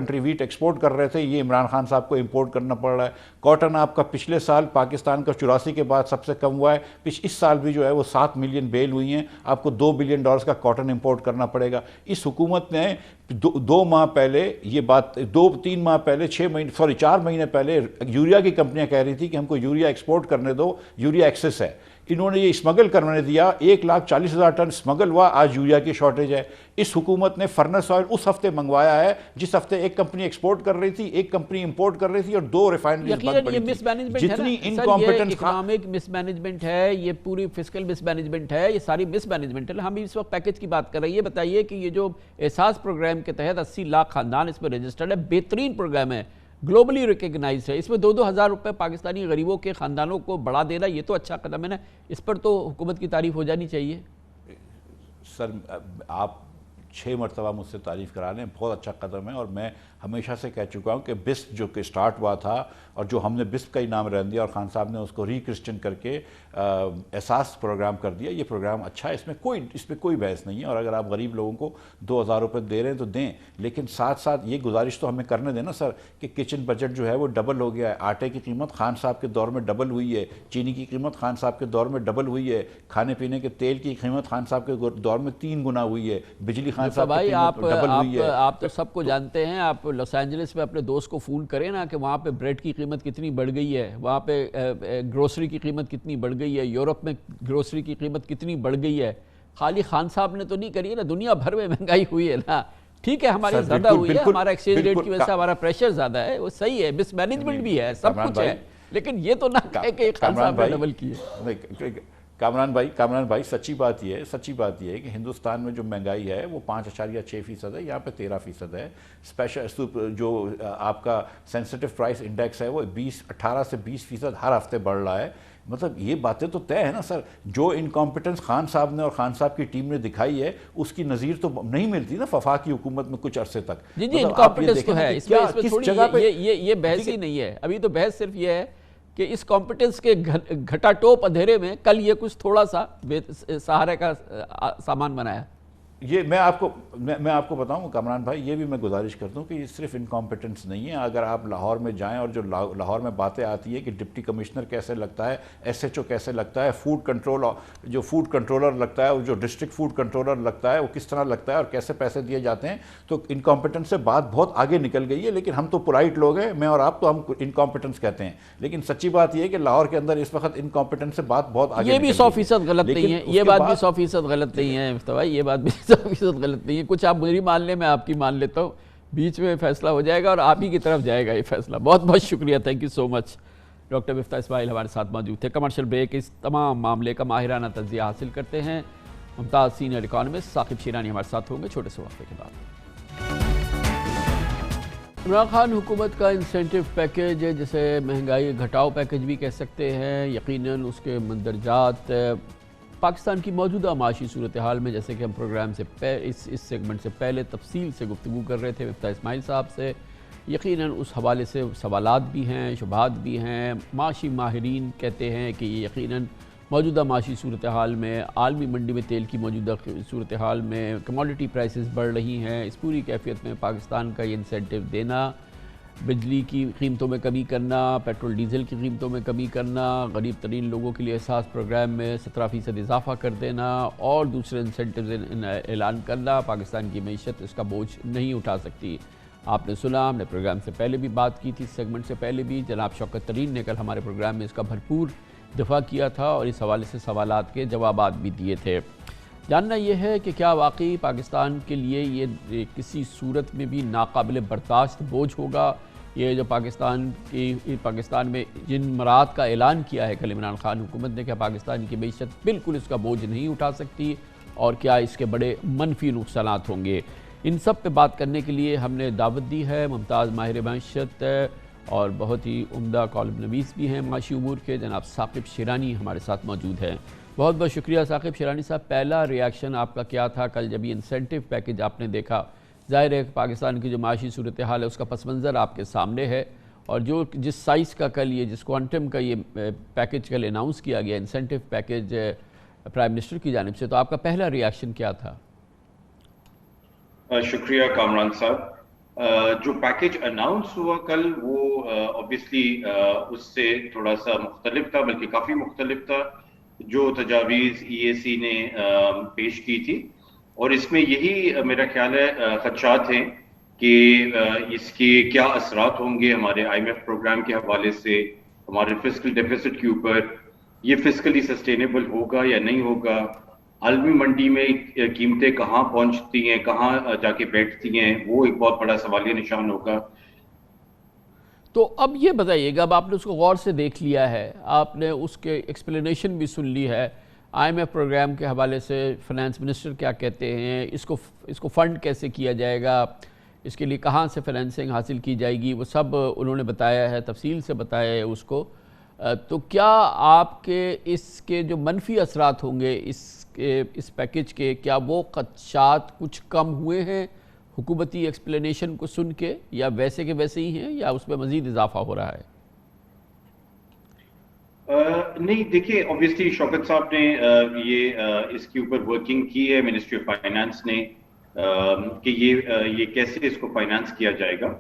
کر رہے تھے یہ عمران خان صاحب کو امپورٹ کرنا پڑ رہا ہے۔ کاٹن آپ کا پچھلے سال پاکستان کا 84 کے بعد سب سے کم ہوا ہے، اس سال بھی جو ہے وہ 7 ملین بیل ہوئی ہیں، آپ کو $2 بلین کا کاٹن امپورٹ کرنا پڑے گا۔ اس حکومت نے 2 ماہ پہلے یہ بات 2-3 ماہ پہلے 4 مہینے پہلے یوریا کی کمپنیاں کہہ رہی تھی کہ ہم کو یوریا ایکسپورٹ کرنے دو، یوریا ایکسس ہے، انہوں نے یہ اسمگل کرنے دیا، 1,40,000 ٹن اسمگل ہوا، آج یوریا کی شارٹیج ہے۔ اس حکومت نے فرنس آئل اس ہفتے منگوایا ہے جس ہفتے ایک کمپنی ایکسپورٹ کر رہی تھی، ایک کمپنی امپورٹ کر رہی تھی، اور 2 ریفائنریز بند پڑی تھی۔ جتنی انکمپیٹنس، اکنامک مس مینجمنٹ ہے، یہ پوری فسکل مس مینجمنٹ ہے، یہ ساری مس مینجمنٹ ہے۔ ہم اس وقت پیکج کی بات کر رہے ہیں، یہ بتائیے کہ یہ جو احساس پروگرام کے تحت 80 لاکھ خاندان اس میں رجسٹرڈ ہے، بہترین پروگرام ہے، گلوبلی ریکگنائز ہے، اس میں 2-2 ہزار روپے پاکستانی غریبوں کے خاندانوں کو بڑھا دینا، یہ تو اچھا قدم ہے نا، اس پر تو حکومت کی تعریف ہو جانی چاہیے۔ سر آپ 6 مرتبہ مجھ سے تعریف کرا لیں، بہت اچھا قدم ہے، اور میں ہمیشہ سے کہہ چکا ہوں کہ بسپ جو کہ سٹارٹ ہوا تھا اور جو ہم نے بسپ کا ہی نام رہن دیا اور خان صاحب نے اس کو ری کرسچن کر کے احساس پروگرام کر دیا، یہ پروگرام اچھا ہے، اس پہ کوئی بحث نہیں ہے، اور اگر آپ غریب لوگوں کو 2,000 روپے دے رہے ہیں تو دیں، لیکن ساتھ ساتھ یہ گزارش تو ہمیں کرنے دینا سر کہ کچن بجٹ جو ہے وہ ڈبل ہو گیا ہے، آٹے کی قیمت خان صاحب کے دور میں ڈبل ہوئی ہے، چینی کی قیمت خان صاحب کے دور میں ڈبل ہوئی ہے، کھانے پینے کے تیل کی قیمت خان صاحب کے دور میں 3 گنا ہوئی ہے، بجلی خان صاحب بھائی کی آپ قیمت ڈبل ہوئی ہے. آپ تو سب کو جانتے ہیں, آپ لاس اینجلس میں اپنے دوست کو فون کریں نا کہ وہاں پہ بریڈ کی قیمت کتنی بڑھ گئی ہے, وہاں پہ گروسری کی قیمت کتنی بڑھ گئی ہے, یورپ میں گروسری کی قیمت کتنی بڑھ گئی ہے. خالی خان صاحب نے تو نہیں کری ہے نا, دنیا بھر میں مہنگائی ہوئی ہے نا. ٹھیک ہے ہماری زیادہ ہوئی ہے, ہمارا ایکسچینج ریٹ کی وجہ سے ہمارا پریشر زیادہ ہے, وہ صحیح ہے, مس مینجمنٹ بھی ہے, سب کچھ ہے, لیکن یہ تو نہ کہے کہ خان صاحب نے ڈبل کی ہے. کامران بھائی سچی بات یہ ہے کہ ہندوستان میں جو مہنگائی ہے وہ 5.6% ہے, یہاں پہ 13% ہے. اسپیشل جو آپ کا سینسٹیو پرائس انڈیکس ہے وہ 18 سے 20% ہر ہفتے بڑھ رہا ہے. مطلب یہ باتیں تو طے ہے نا سر, جو انکمپیٹنس خان صاحب نے اور خان صاحب کی ٹیم نے دکھائی ہے اس کی نظیر تو نہیں ملتی نا وفاقی حکومت میں کچھ عرصے تک. جی انکمپیٹنس تو ہے, اس میں تھوڑی یہ بحث ہی نہیں ہے, ابھی تو بحث صرف یہ ہے کہ اس کمپیٹنس کے گھٹا ٹوپ اندھیرے میں کل یہ کچھ تھوڑا سا سہارے کا سامان بنایا. یہ میں آپ کو بتاؤں کامران بھائی, یہ بھی میں گزارش کرتا ہوں کہ یہ صرف انکمپیٹنس نہیں ہے. اگر آپ لاہور میں جائیں اور جو لاہور میں باتیں آتی ہے کہ ڈپٹی کمشنر کیسے لگتا ہے, ایس ایچ او کیسے لگتا ہے, فوڈ کنٹرولر لگتا ہے, اور جو ڈسٹرکٹ فوڈ کنٹرولر لگتا ہے وہ کس طرح لگتا ہے اور کیسے پیسے دیے جاتے ہیں, تو انکمپیٹنس سے بات بہت آگے نکل گئی ہے. لیکن ہم تو پولائٹ لوگ ہیں, میں اور آپ تو ہم انکمپیٹنس کہتے ہیں, لیکن سچی بات یہ ہے کہ لاہور کے اندر اس وقت انکمپیٹنس سے بات بہت آگے. یہ بھی 100% غلط نہیں ہے, یہ بات بھی 100% غلط نہیں ہے مصطفیٰ بھائی, یہ بات بھی 100% غلط نہیں ہے. کچھ آپ میری مان لیں, میں آپ کی مان لیتا ہوں, بیچ میں فیصلہ ہو جائے گا اور آپ ہی کی طرف جائے گا یہ فیصلہ. بہت بہت شکریہ, thank you so much. Doctor مفتاح اسماعیل ہمارے ساتھ موجود تھے. کمرشل بریک, اس تمام معاملے کا ماہرانہ تجزیہ حاصل کرتے ہیں. ممتاز سینئر اکانومسٹ ثاقب شیرانی ہمارے ساتھ ہوں گے چھوٹے سے وقفے کے بعد. عمران خان حکومت کا انسینٹیو پیکج ہے, جسے مہنگائی گھٹاؤ پیکج بھی کہہ سکتے ہیں, یقیناً اس کے مندرجات پاکستان کی موجودہ معاشی صورتحال میں, جیسے کہ ہم پروگرام سے اس سیگمنٹ سے پہلے تفصیل سے گفتگو کر رہے تھے مفتاح اسماعیل صاحب سے, یقیناً اس حوالے سے سوالات بھی ہیں, شبہات بھی ہیں. معاشی ماہرین کہتے ہیں کہ یہ یقیناً موجودہ معاشی صورتحال میں, عالمی منڈی میں تیل کی موجودہ صورتحال میں کموڈٹی پرائسز بڑھ رہی ہیں, اس پوری کیفیت میں پاکستان کا یہ انسینٹیو دینا, بجلی کی قیمتوں میں کمی کرنا, پیٹرول ڈیزل کی قیمتوں میں کمی کرنا, غریب ترین لوگوں کے لیے احساس پروگرام میں 17% اضافہ کر دینا اور دوسرے انسینٹیوز اعلان کرنا, پاکستان کی معیشت اس کا بوجھ نہیں اٹھا سکتی. آپ نے سنا, ہم نے پروگرام سے پہلے بھی بات کی تھی, سیگمنٹ سے پہلے بھی جناب شوکت ترین نے کل ہمارے پروگرام میں اس کا بھرپور دفاع کیا تھا اور اس حوالے سے سوالات کے جوابات بھی دیے تھے. جاننا یہ ہے کہ کیا واقعی پاکستان کے لیے یہ کسی صورت میں بھی ناقابل برداشت بوجھ ہوگا, یہ جو پاکستان میں جن مراد کا اعلان کیا ہے کل عمران خان حکومت نے, کہ پاکستان کی معیشت بالکل اس کا بوجھ نہیں اٹھا سکتی, اور کیا اس کے بڑے منفی نقصانات ہوں گے. ان سب پہ بات کرنے کے لیے ہم نے دعوت دی ہے ممتاز ماہر معیشت اور بہت ہی عمدہ کالم نویس بھی ہیں معاشی امور کے, جناب ثاقب شیرانی ہمارے ساتھ موجود ہیں. بہت بہت شکریہ ثاقب شیرانی صاحب. پہلا ریاکشن آپ کا کیا تھا کل جب یہ انسینٹیو پیکج آپ نے دیکھا؟ ظاہر ہے کہ پاکستان کی جو معاشی صورتحال ہے اس کا پس منظر آپ کے سامنے ہے, اور جس سائز کا کل یہ جس کوانٹم کا یہ پیکج کل اناؤنس کیا گیا, انسینٹیو پیکج پرائم منسٹر کی جانب سے, تو آپ کا پہلا ریاکشن کیا تھا؟ شکریہ کامران صاحب. جو پیکج اناؤنس ہوا کل وہ اوبیسلی اس سے تھوڑا سا مختلف تھا, بلکہ کافی مختلف تھا جو تجاویز ای اے سی نے پیش کی تھی, اور اس میں یہی میرا خیال ہے خدشات ہیں کہ اس کے کیا اثرات ہوں گے ہمارے آئی ایم ایف پروگرام کے حوالے سے, ہمارے فسکل ڈیفیسٹ کے اوپر, یہ فسکلی سسٹینیبل ہوگا یا نہیں ہوگا, عالمی منڈی میں قیمتیں کہاں پہنچتی ہیں, کہاں جا کے بیٹھتی ہیں, وہ ایک بہت بڑا سوالیہ نشان ہوگا. تو اب یہ بتائیے گا, اب آپ نے اس کو غور سے دیکھ لیا ہے, آپ نے اس کے ایکسپلینیشن بھی سن لی ہے, آئی ایم ایف پروگرام کے حوالے سے فنانس منسٹر کیا کہتے ہیں, اس کو فنڈ کیسے کیا جائے گا, اس کے لیے کہاں سے فنانسنگ حاصل کی جائے گی, وہ سب انہوں نے بتایا ہے, تفصیل سے بتایا ہے اس کو. تو کیا آپ کے اس کے جو منفی اثرات ہوں گے اس پیکج کے, کیا وہ خدشات کچھ کم ہوئے ہیں حکومتی ایکسپلینیشن کو سن کے, یا ویسے کے ویسے ہی ہیں, یا اس میں مزید اضافہ ہو رہا ہے؟ نہیں دیکھیے, اوبیسلی شوکت صاحب نے یہ اس کے اوپر ورکنگ کی ہے, منسٹری آف فائنانس نے, کہ یہ کیسے اس کو فائنانس کیا جائے گا.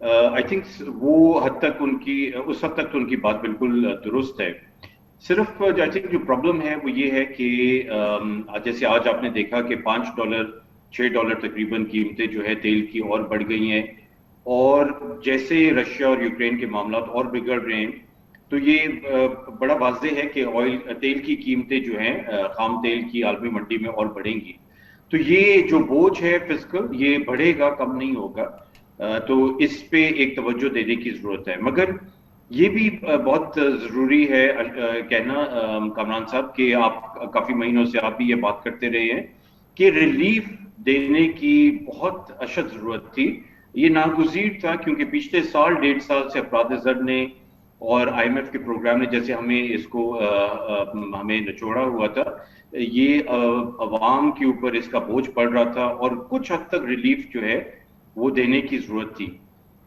آئی تھنک وہ حد تک اس حد تک تو ان کی بات بالکل درست ہے. صرف آئی تھنک جو پرابلم ہے وہ یہ ہے کہ جیسے آج آپ نے دیکھا کہ $5 $6 تقریباً قیمتیں جو ہے تیل کی اور بڑھ گئی ہیں، اور جیسے رشیا اور یوکرین کے معاملات اور بگڑ رہے ہیں تو یہ بڑا واضح ہے کہ تیل کی قیمتیں جو ہیں خام تیل کی عالمی منڈی میں اور بڑھیں گی، تو یہ جو بوجھ ہے فسکل یہ بڑھے گا، کم نہیں ہوگا، تو اس پہ ایک توجہ دینے کی ضرورت ہے۔ مگر یہ بھی بہت ضروری ہے کہنا کامران صاحب کہ آپ کافی مہینوں سے آپ بھی یہ بات کرتے رہے ہیں کہ ریلیف دینے کی بہت اشد ضرورت تھی، یہ ناگزیر تھا، کیونکہ پچھلے سال 1.5 سال سے افراد زر نے اور IMF کے پروگرام نے جیسے ہمیں اس کو ہمیں نچوڑا ہوا تھا، یہ عوام کے اوپر اس کا بوجھ پڑ رہا تھا اور کچھ حد تک ریلیف جو ہے وہ دینے کی ضرورت تھی۔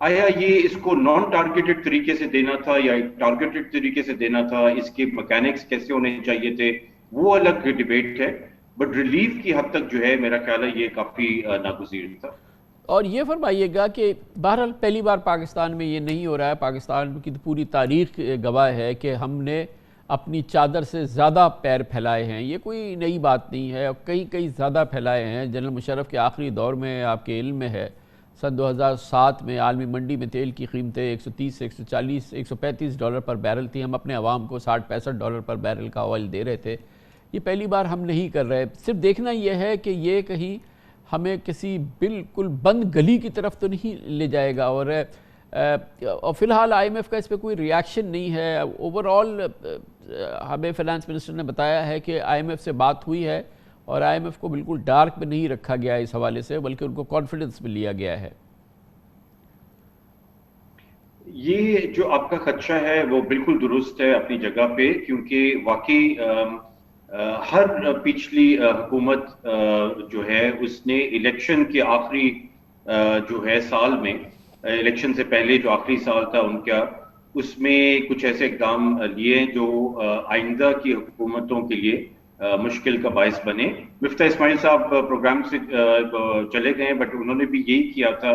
آیا یہ اس کو نان ٹارگیٹڈ طریقے سے دینا تھا یا ٹارگیٹڈ طریقے سے دینا تھا، اس کے میکینکس کیسے ہونے چاہیے تھے، وہ الگ ڈیبیٹ ہے، بٹ ریلیف کی حد تک جو ہے میرا خیال ہے یہ کافی ناگزیر تھا۔ اور یہ فرمائیے گا کہ بہرحال پہلی بار پاکستان میں یہ نہیں ہو رہا ہے، پاکستان کی پوری تاریخ گواہ ہے کہ ہم نے اپنی چادر سے زیادہ پیر پھیلائے ہیں، یہ کوئی نئی بات نہیں ہے، کئی زیادہ پھیلائے ہیں۔ جنرل مشرف کے آخری دور میں آپ کے علم میں ہے سن 2007 میں عالمی منڈی میں تیل کی قیمتیں 130 140 $135 پر بیرل تھی، ہم اپنے عوام کو $60-65 پر بیرل کا آئل دے رہے تھے۔ یہ پہلی بار ہم نہیں کر رہے، صرف دیکھنا یہ ہے کہ یہ کہیں ہمیں کسی بالکل بند گلی کی طرف تو نہیں لے جائے گا، اور فی الحال IMF کا اس پہ کوئی ریاکشن نہیں ہے۔ اوورآل ہمیں فائنانس منسٹر نے بتایا ہے کہ IMF سے بات ہوئی ہے اور IMF کو بالکل ڈارک میں نہیں رکھا گیا اس حوالے سے، بلکہ ان کو کانفیڈنس میں لیا گیا ہے۔ یہ جو آپ کا خدشہ ہے وہ بالکل درست ہے اپنی جگہ پہ، کیونکہ واقعی ہر پچھلی حکومت جو ہے اس نے الیکشن کے آخری جو ہے سال میں، الیکشن سے پہلے جو آخری سال تھا ان کا، اس میں کچھ ایسے اقدام لیے جو آئندہ کی حکومتوں کے لیے مشکل کا باعث بنے۔ مفتاح اسماعیل صاحب پروگرام سے چلے گئے بٹ انہوں نے بھی یہی کیا تھا،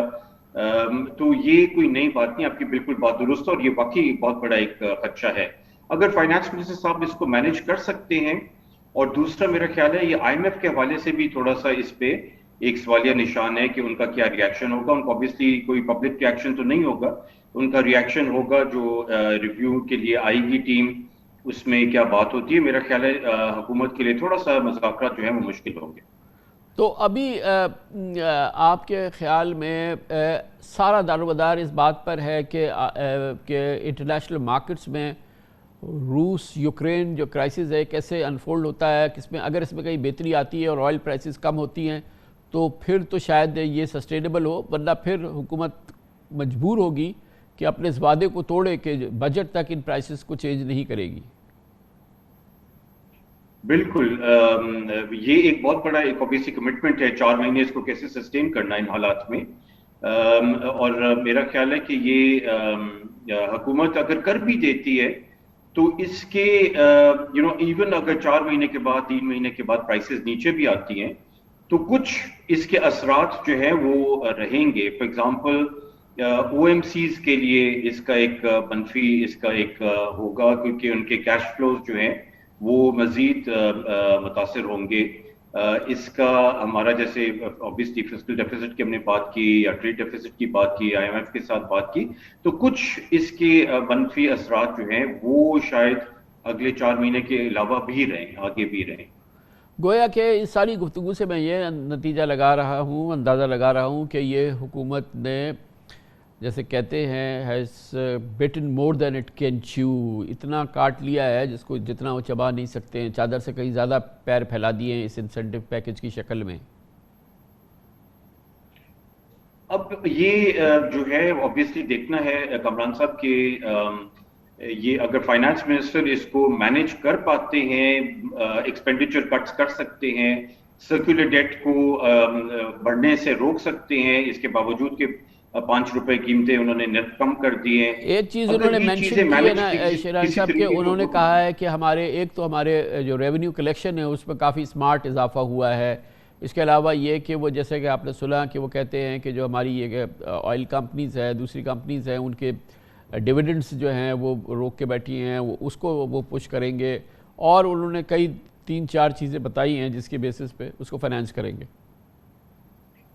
تو یہ کوئی نئی بات نہیں، آپ کی بالکل بات درست ہے، اور یہ واقعی بہت بڑا ایک خدشہ ہے۔ اگر فائنانس منسٹر صاحب اس کو مینیج کر سکتے ہیں، اور دوسرا میرا خیال ہے یہ IMF کے حوالے سے بھی تھوڑا سا اس پہ ایک سوالیہ نشان ہے کہ ان کا کیا ریاکشن ہوگا۔ ان کو obviously کوئی پبلک ریاکشن تو نہیں ہوگا، ان کا ریاکشن ہوگا جو ریویو کے لیے آئے گی ٹیم، اس میں کیا بات ہوتی ہے۔ میرا خیال ہے حکومت کے لیے تھوڑا سا مذاکرات جو ہیں وہ مشکل ہوں گے۔ تو ابھی آپ کے خیال میں سارا دار و مدار اس بات پر ہے کہ انٹرنیشنل مارکیٹس میں روس یوکرین جو کرائسس ہے کیسے انفولڈ ہوتا ہے، کس میں اگر اس میں کہیں بہتری آتی ہے اور آئل پرائسز کم ہوتی ہیں تو پھر تو شاید یہ سسٹینیبل ہو، ورنہ پھر حکومت مجبور ہوگی کہ اپنے اس وعدے کو توڑے کہ بجٹ تک ان پرائسز کو چینج نہیں کرے گی۔ بالکل، یہ ایک بہت بڑا ایک اوبیسی کمٹمنٹ ہے، 4 مہینے اس کو کیسے سسٹین کرنا ان حالات میں، اور میرا خیال ہے کہ یہ حکومت اگر کر بھی دیتی ہے تو اس کے ایون اگر 4 مہینے کے بعد 3 مہینے کے بعد پرائسز نیچے بھی آتی ہیں تو کچھ اس کے اثرات جو ہیں وہ رہیں گے۔ فار ایگزامپل OMCs کے لیے اس کا ایک منفی اس کا ایک ہوگا، کیونکہ ان کے کیش فلوز جو ہیں وہ مزید متاثر ہوں گے۔ اس کا ہمارا جیسے obviously فسکل ڈیفیسٹ کی ہم نے بات کی یا ٹریڈ ڈیفیسٹ کی بات کی، IMF کے ساتھ بات کی، تو کچھ اس کے منفی اثرات جو ہیں وہ شاید اگلے 4 مہینے کے علاوہ بھی رہیں، آگے بھی رہیں۔ گویا کہ اس ساری گفتگو سے میں یہ نتیجہ لگا رہا ہوں، اندازہ لگا رہا ہوں کہ یہ حکومت نے جیسے کہتے ہیں has bitten more than it can chew, اتنا کاٹ لیا ہے جس کو جتنا وہ چبا نہیں سکتے ہیں، چادر سے کہیں زیادہ پیر پھیلا دیے ہیں اس انسینٹیو پیکج کی شکل میں۔ اب یہ جو ہے obviously دیکھنا ہے کامران صاحب کہ یہ اگر فائنانس منسٹر اس کو مینیج کر پاتے ہیں، ایکسپینڈیچر کٹس کر سکتے ہیں، سرکولر ڈیٹ کو بڑھنے سے روک سکتے ہیں، اس کے باوجود کہ 5 روپے قیمتیں انہوں نے نیٹ کم کر دی ہیں۔ ایک چیز انہوں نے مینشن کی ہے نا شیران صاحب کہ انہوں نے کہا ہے کہ ہمارے جو ریونیو کلیکشن ہے اس میں کافی سمارٹ اضافہ ہوا ہے۔ اس کے علاوہ یہ کہ وہ جیسے کہ آپ نے سنا کہ وہ کہتے ہیں کہ جو ہماری یہ آئل کمپنیز ہے، دوسری کمپنیز ہیں، ان کے ڈیویڈنڈز جو ہیں وہ روک کے بیٹھی ہیں، اس کو وہ پش کریں گے، اور انہوں نے کئی 3-4 چیزیں بتائی ہیں جس کے بیسس پہ اس کو فائنانس کریں گے۔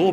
2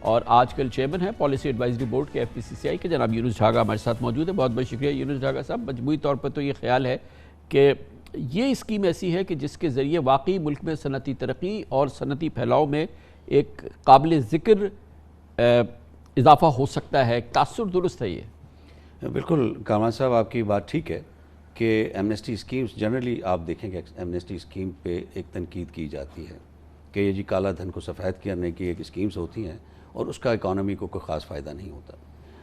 اور آج کل چیئرمین ہیں پالیسی ایڈوائزری بورڈ کے FPCCI کے جناب یونس ڈھاگا ہمارے ساتھ موجود ہے. بہت بہت شکریہ یونس ڈھاگا صاحب. مجموعی طور پر تو یہ خیال ہے کہ یہ اسکیم ایسی ہے کہ جس کے ذریعے واقعی ملک میں صنعتی ترقی اور صنعتی پھیلاؤ میں ایک قابل ذکر اضافہ ہو سکتا ہے. تاثر درست ہے یہ؟ بالکل کامران صاحب آپ کی بات ٹھیک ہے کہ ایمنسٹی اسکیمز جنرلی آپ دیکھیں کہ ایمنسٹی اسکیم پہ ایک تنقید کی جاتی ہے کہ یہ جی کالا دھن کو سفید کرنے کی ایک اسکیمز ہوتی ہیں اور اس کا اکانومی کو کوئی خاص فائدہ نہیں ہوتا.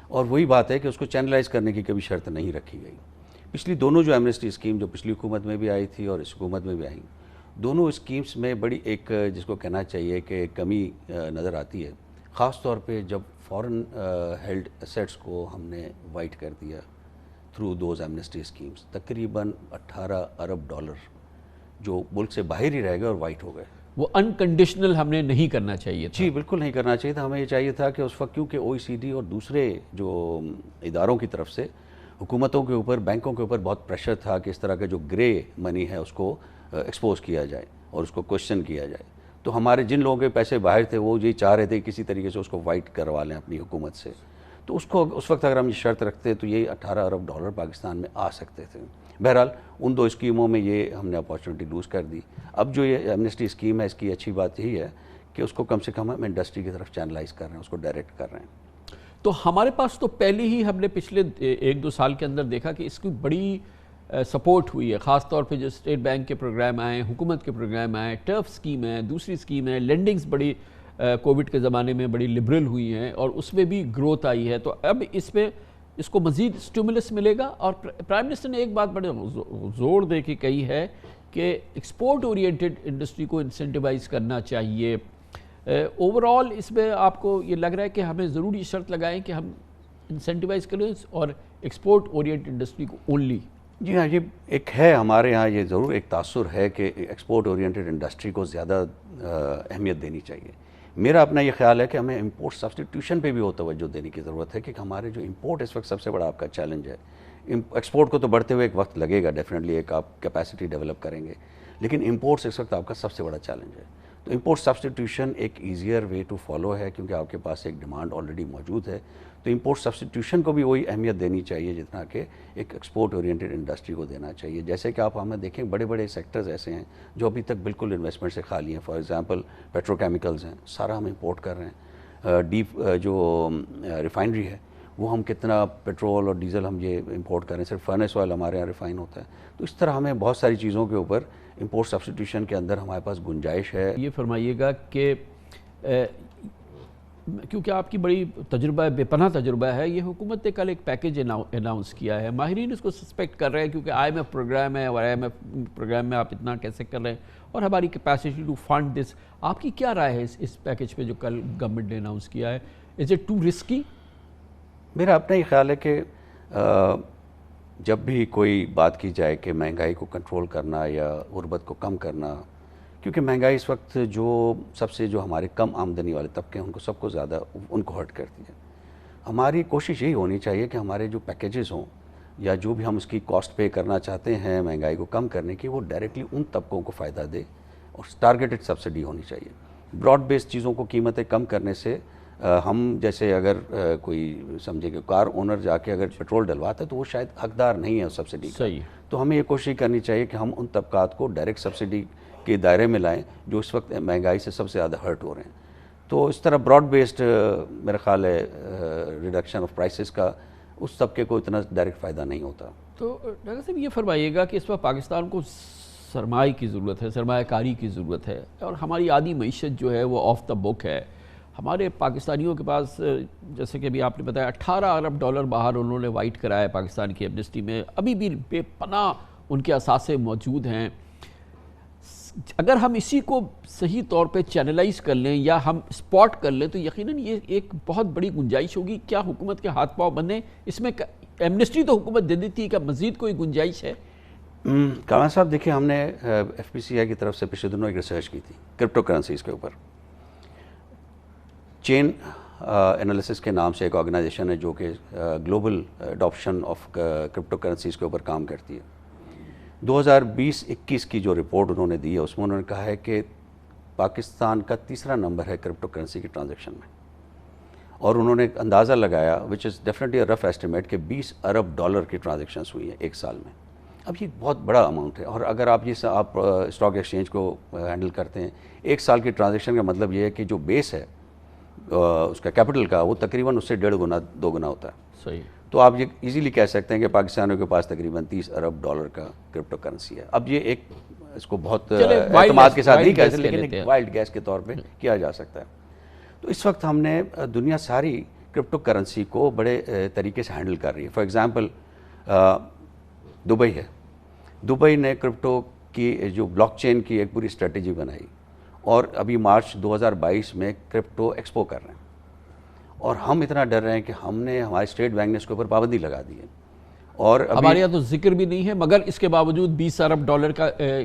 اور وہی بات ہے کہ اس کو چینلائز کرنے کی کبھی شرط نہیں رکھی گئی. پچھلی دونوں جو ایمنسٹی اسکیم جو پچھلی حکومت میں بھی آئی تھی اور اس حکومت میں بھی آئی، دونوں اسکیمز میں بڑی ایک جس کو کہنا چاہیے کہ کمی نظر آتی ہے، خاص طور پہ جب فورن ہیلڈ ایسیٹس کو ہم نے وائٹ کر دیا تھرو دوز ایمنسٹی اسکیمز. تقریباً 18 ارب ڈالر جو ملک سے باہر ہی رہ گئے اور وائٹ ہو گئے. وہ انکنڈیشنل ہم نے نہیں کرنا چاہیے تھا. جی بالکل نہیں کرنا چاہیے تھا. ہمیں یہ چاہیے تھا کہ اس وقت کیونکہ OECD اور دوسرے جو اداروں کی طرف سے حکومتوں کے اوپر، بینکوں کے اوپر بہت پریشر تھا کہ اس طرح کا جو گرے منی ہے اس کو ایکسپوز کیا جائے اور اس کو کوشچن کیا جائے. تو ہمارے جن لوگوں کے پیسے باہر تھے وہ یہ چاہ رہے تھے کسی طریقے سے اس کو وائٹ کروا لیں اپنی حکومت سے. تو اس کو اس وقت اگر ہم یہ شرط رکھتے تو یہ 18 ارب ڈالر پاکستان میں آ سکتے تھے. بہرحال ان دو اسکیموں میں یہ ہم نے اپارچونٹی لوز کر دی. اب جو یہ ایمنسٹی اسکیم ہے اس کی اچھی بات یہی ہے کہ اس کو کم سے کم ہم انڈسٹری کی طرف چینلائز کر رہے ہیں، اس کو ڈائریکٹ کر رہے ہیں. تو ہمارے پاس تو پہلے ہی ہم نے پچھلے 1-2 سال کے اندر دیکھا کہ اس کی بڑی سپورٹ ہوئی ہے، خاص طور پہ جو اسٹیٹ بینک کے پروگرام آئے، حکومت کے پروگرام آئے، ٹرف اسکیم ہے، دوسری اسکیم ہے، لینڈنگز بڑی کووڈ کے زمانے میں بڑی لبرل ہوئی ہیں اور اس میں بھی گروتھ آئی ہے. تو اب اس کو مزید اسٹیمولس ملے گا. اور پرائم منسٹر نے ایک بات بڑے زور دے کے کہی ہے کہ ایکسپورٹ اورینٹڈ انڈسٹری کو انسینٹیوائز کرنا چاہیے. اوورآل اس میں آپ کو یہ لگ رہا ہے کہ ہمیں ضروری شرط لگائیں کہ ہم انسینٹیوائز کریں اور ایکسپورٹ اورینٹڈ انڈسٹری کو اونلی؟ جی ہاں، یہ ایک ہے ہمارے ہاں یہ ضرور ایک تاثر ہے کہ ایکسپورٹ اورینٹڈ انڈسٹری کو زیادہ اہمیت دینی چاہیے. میرا اپنا یہ خیال ہے کہ ہمیں امپورٹ سبسٹیٹیوشن پہ بھی وہ توجہ دینے کی ضرورت ہے کہ ہمارے جو امپورٹ اس وقت سب سے بڑا آپ کا چیلنج ہے. ایکسپورٹ کو تو بڑھتے ہوئے ایک وقت لگے گا، ڈیفینیٹلی ایک آپ کیپیسٹی ڈیولپ کریں گے، لیکن امپورٹس اس وقت آپ کا سب سے بڑا چیلنج ہے. تو امپورٹ سبسٹیٹیوشن ایک ایزیئر وے ٹو فالو ہے کیونکہ آپ کے پاس ایک ڈیمانڈ آلریڈی موجود ہے. تو امپورٹ سبسٹیٹیوشن کو بھی وہی اہمیت دینی چاہیے جتنا کہ ایک ایکسپورٹ اورینٹڈ انڈسٹری کو دینا چاہیے. جیسے کہ آپ ہمیں دیکھیں بڑے بڑے سیکٹرز ایسے ہیں جو ابھی تک بالکل انویسٹمنٹ سے خالی ہیں. فار ایگزامپل پیٹرو کیمیکلز ہیں، سارا ہم امپورٹ کر رہے ہیں. ڈیپ جو ریفائنری ہے وہ ہم کتنا پیٹرول اور ڈیزل ہم یہ امپورٹ کر رہے ہیں، صرف فرنس آئل ہمارے یہاں ریفائن ہوتا ہے. تو اس طرح ہمیں بہت ساری چیزوں کے اوپر امپورٹ سبسٹیٹیوشن کے اندر ہمارے پاس گنجائش ہے. یہ فرمائیے گا کہ کیونکہ آپ کی بڑی تجربہ بے پناہ تجربہ ہے، یہ حکومت نے کل ایک پیکیج اناؤنس کیا ہے. ماہرین اس کو سسپیکٹ کر رہے ہیں کیونکہ IMF پروگرام ہے اور IMF پروگرام میں آپ اتنا کیسے کر رہے ہیں اور ہماری کیپیسٹی ٹو فنڈ دس. آپ کی کیا رائے ہے اس پیکیج پہ جو کل گورنمنٹ نے اناؤنس کیا ہے؟ Is it too risky? میرا اپنا یہ خیال ہے کہ جب بھی کوئی بات کی جائے کہ مہنگائی کو کنٹرول کرنا یا غربت کو کم کرنا، کیونکہ مہنگائی اس وقت جو ہمارے کم آمدنی والے طبقے ہیں ان کو سب کو زیادہ ان کو ہرٹ کرتی ہے. ہماری کوشش یہی ہونی چاہیے کہ ہمارے جو پیکیجز ہوں یا جو بھی ہم اس کی کاسٹ پے کرنا چاہتے ہیں مہنگائی کو کم کرنے کی، وہ ڈائریکٹلی ان طبقوں کو فائدہ دے اور ٹارگیٹڈ سبسڈی ہونی چاہیے. براڈ بیس چیزوں کو قیمتیں کم کرنے سے ہم جیسے اگر کوئی سمجھے کہ کار اونر جا کے اگر پیٹرول ڈلواتا ہے تو وہ شاید حقدار نہیں ہے اس سبسڈی کا. تو ہمیں یہ کوشش کرنی چاہیے کہ ہم ان طبقات کو ڈائریکٹ سبسڈی کے دائرے میں لائیں جو اس وقت مہنگائی سے سب سے زیادہ ہرٹ ہو رہے ہیں. تو اس طرح براڈ بیسڈ میرا خیال ہے ریڈکشن آف پرائسز کا اس طبقے کو اتنا ڈائریکٹ فائدہ نہیں ہوتا. تو ڈاکٹر صاحب یہ فرمائیے گا کہ اس وقت پاکستان کو سرمایہ کی ضرورت ہے، سرمایہ کاری کی ضرورت ہے اور ہماری عادی معیشت جو ہے وہ آف دا بک ہے. ہمارے پاکستانیوں کے پاس جیسے کہ ابھی آپ نے بتایا 18 ارب ڈالر باہر انہوں نے وائٹ کرایا پاکستان کی ایمنسٹی میں، ابھی بھی بے پناہ ان کے اثاثے موجود ہیں. اگر ہم اسی کو صحیح طور پہ چینلائز کر لیں یا ہم اسپاٹ کر لیں تو یقیناً یہ ایک بہت بڑی گنجائش ہوگی. کیا حکومت کے ہاتھ پاؤں بندھیں اس میں؟ ایمنسٹی تو حکومت دے دیتی ہے، کہ مزید کوئی گنجائش ہے؟ کامران صاحب دیکھیں، ہم نے FPCCI کی طرف سے پچھلے دنوں ایک ریسرچ کی تھی کرپٹو کرنسیز کے اوپر. چین انالیسس کے نام سے ایک آرگنائزیشن ہے جو کہ global adoption of crypto currencies کے اوپر کام کرتی ہے. 2020-21 کی جو رپورٹ انہوں نے دی ہے اس میں انہوں نے کہا ہے کہ پاکستان کا 3را نمبر ہے کرپٹو کرنسی کی ٹرانزیکشن میں. اور انہوں نے اندازہ لگایا وچ از ڈیفینیٹلی رف ایسٹیمیٹ کہ $20 ارب کی ٹرانزیکشنز ہوئی ہیں ایک سال میں. اب یہ بہت بڑا اماؤنٹ ہے. اور اگر آپ آپ اسٹاک ایکسچینج کو ہینڈل کرتے ہیں, ایک سال کی ٹرانزیکشن کا مطلب یہ ہے کہ جو بیس ہے اس کا کیپٹل کا, وہ تقریباً اس سے 1.5 گنا 2 گنا ہوتا ہے. صحیح. تو آپ یہ ایزیلی کہہ سکتے ہیں کہ پاکستانیوں کے پاس تقریباً $30 ارب کا کرپٹو کرنسی ہے. اب یہ ایک اس کو بہت اعتماد کے ساتھ نہیں کہہ سکتے, لیکن ایک وائلڈ گیس کے طور پہ کیا جا سکتا ہے. تو اس وقت ہم نے دنیا ساری کرپٹو کرنسی کو بڑے طریقے سے ہینڈل کر رہی ہے. فار ایگزامپل دبئی ہے. دبئی نے کرپٹو کی جو بلاک چین کی ایک پوری اسٹریٹجی بنائی, اور ابھی مارچ 2022 میں کرپٹو ایکسپو کر رہے ہیں. اور ہم اتنا ڈر رہے ہیں کہ ہم نے ہمارے اسٹیٹ بینک نے اس کے اوپر پابندی لگا دی ہے. اور ہمارے یہاں تو ذکر بھی نہیں ہے, مگر اس کے باوجود $20 ارب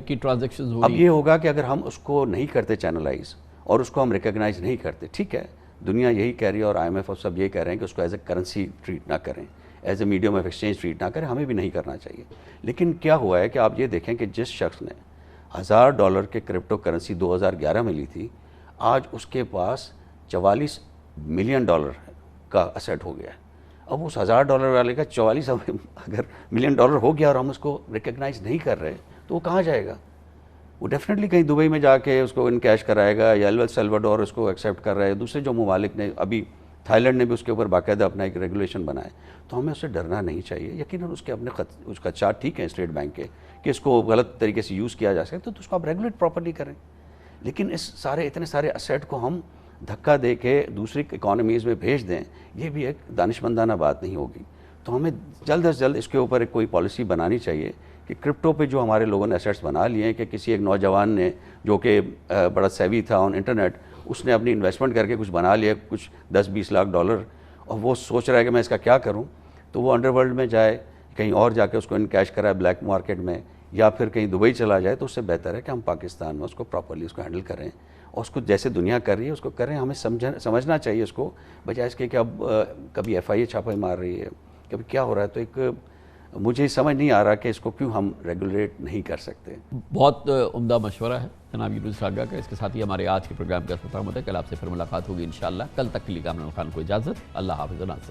کی ٹرانزیکشنز ہو رہی ہیں. اب یہ ہوگا کہ اگر ہم اس کو نہیں کرتے چینلائز, اور اس کو ہم ریکگنائز نہیں کرتے, ٹھیک ہے, دنیا یہی کہہ رہی ہے اور IMF اور سب یہ کہہ رہے ہیں کہ اس کو ایز اے کرنسی ٹریٹ نہ کریں, as a medium of exchange treat نہ کریں, ہمیں بھی نہیں کرنا چاہیے. لیکن کیا ہوا ہے کہ آپ یہ دیکھیں کہ جس شخص نے $1000 کے کرپٹو کرنسی 2011 میں لی تھی, آج اس کے پاس $44 ملین کا اسیٹ ہو گیا ہے. اب اس $1000 والے کا 44 اگر ملین ڈالر ہو گیا اور ہم اس کو ریکگنائز نہیں کر رہے, تو وہ کہاں جائے گا؟ وہ ڈیفینیٹلی کہیں دبئی میں جا کے اس کو ان کیش کرائے گا, یا ایل سیلواڈور اس کو ایکسیپٹ کر رہا ہے. دوسرے جو ممالک نے, ابھی تھائی لینڈ نے بھی اس کے اوپر باقاعدہ اپنا ایک ریگولیشن بنایا. تو ہمیں اس سے ڈرنا نہیں چاہیے. یقیناً اس کے اپنے اس کا چارٹ ٹھیک ہے اسٹیٹ بینک کے کہ اس کو غلط طریقے سے یوز کیا جا سکتا ہے, تو اس کو آپ ریگولیٹ پراپرلی کریں. لیکن اس اتنے سارے اسیٹ کو ہم دھکا دے کے دوسری اکانومیز میں بھیج دیں, یہ بھی ایک دانشمندانہ بات نہیں ہوگی. تو ہمیں جلد از جلد اس کے اوپر ایک کوئی پالیسی بنانی چاہیے کہ کرپٹو پہ جو ہمارے لوگوں نے ایسیٹس بنا لیے ہیں, کہ کسی ایک نوجوان نے جو کہ بڑا سیوی تھا آن انٹرنیٹ, اس نے اپنی انویسٹمنٹ کر کے کچھ بنا لیا, کچھ $10-20 لاکھ, اور وہ سوچ رہا ہے کہ میں اس کا کیا کروں, تو وہ انڈر ورلڈ میں جائے, کہیں اور جا کے اس کو ان کیش کرائے بلیک مارکیٹ میں, یا پھر کہیں دبئی چلا جائے. تو اس سے بہتر ہے کہ ہم پاکستان میں اس کو پراپرلی اس کو ہینڈل کریں, اور اس کو جیسے دنیا کر رہی ہے اس کو کریں. ہمیں سمجھنا چاہیے اس کو, بجائے اس کے کہ اب کبھی FIA چھاپے مار رہی ہے, کبھی کیا ہو رہا ہے. تو ایک مجھے سمجھ نہیں آ رہا کہ اس کو کیوں ہم ریگولیٹ نہیں کر سکتے. بہت عمدہ مشورہ ہے جناب یونس آغا کا. اس کے ساتھ ہی ہمارے آج کے پروگرام کا اختتام ہوتا ہے. کل آپ سے پھر ملاقات ہوگی انشاءاللہ. کل تک کے لیے کامران خان کو اجازت. اللہ حافظ.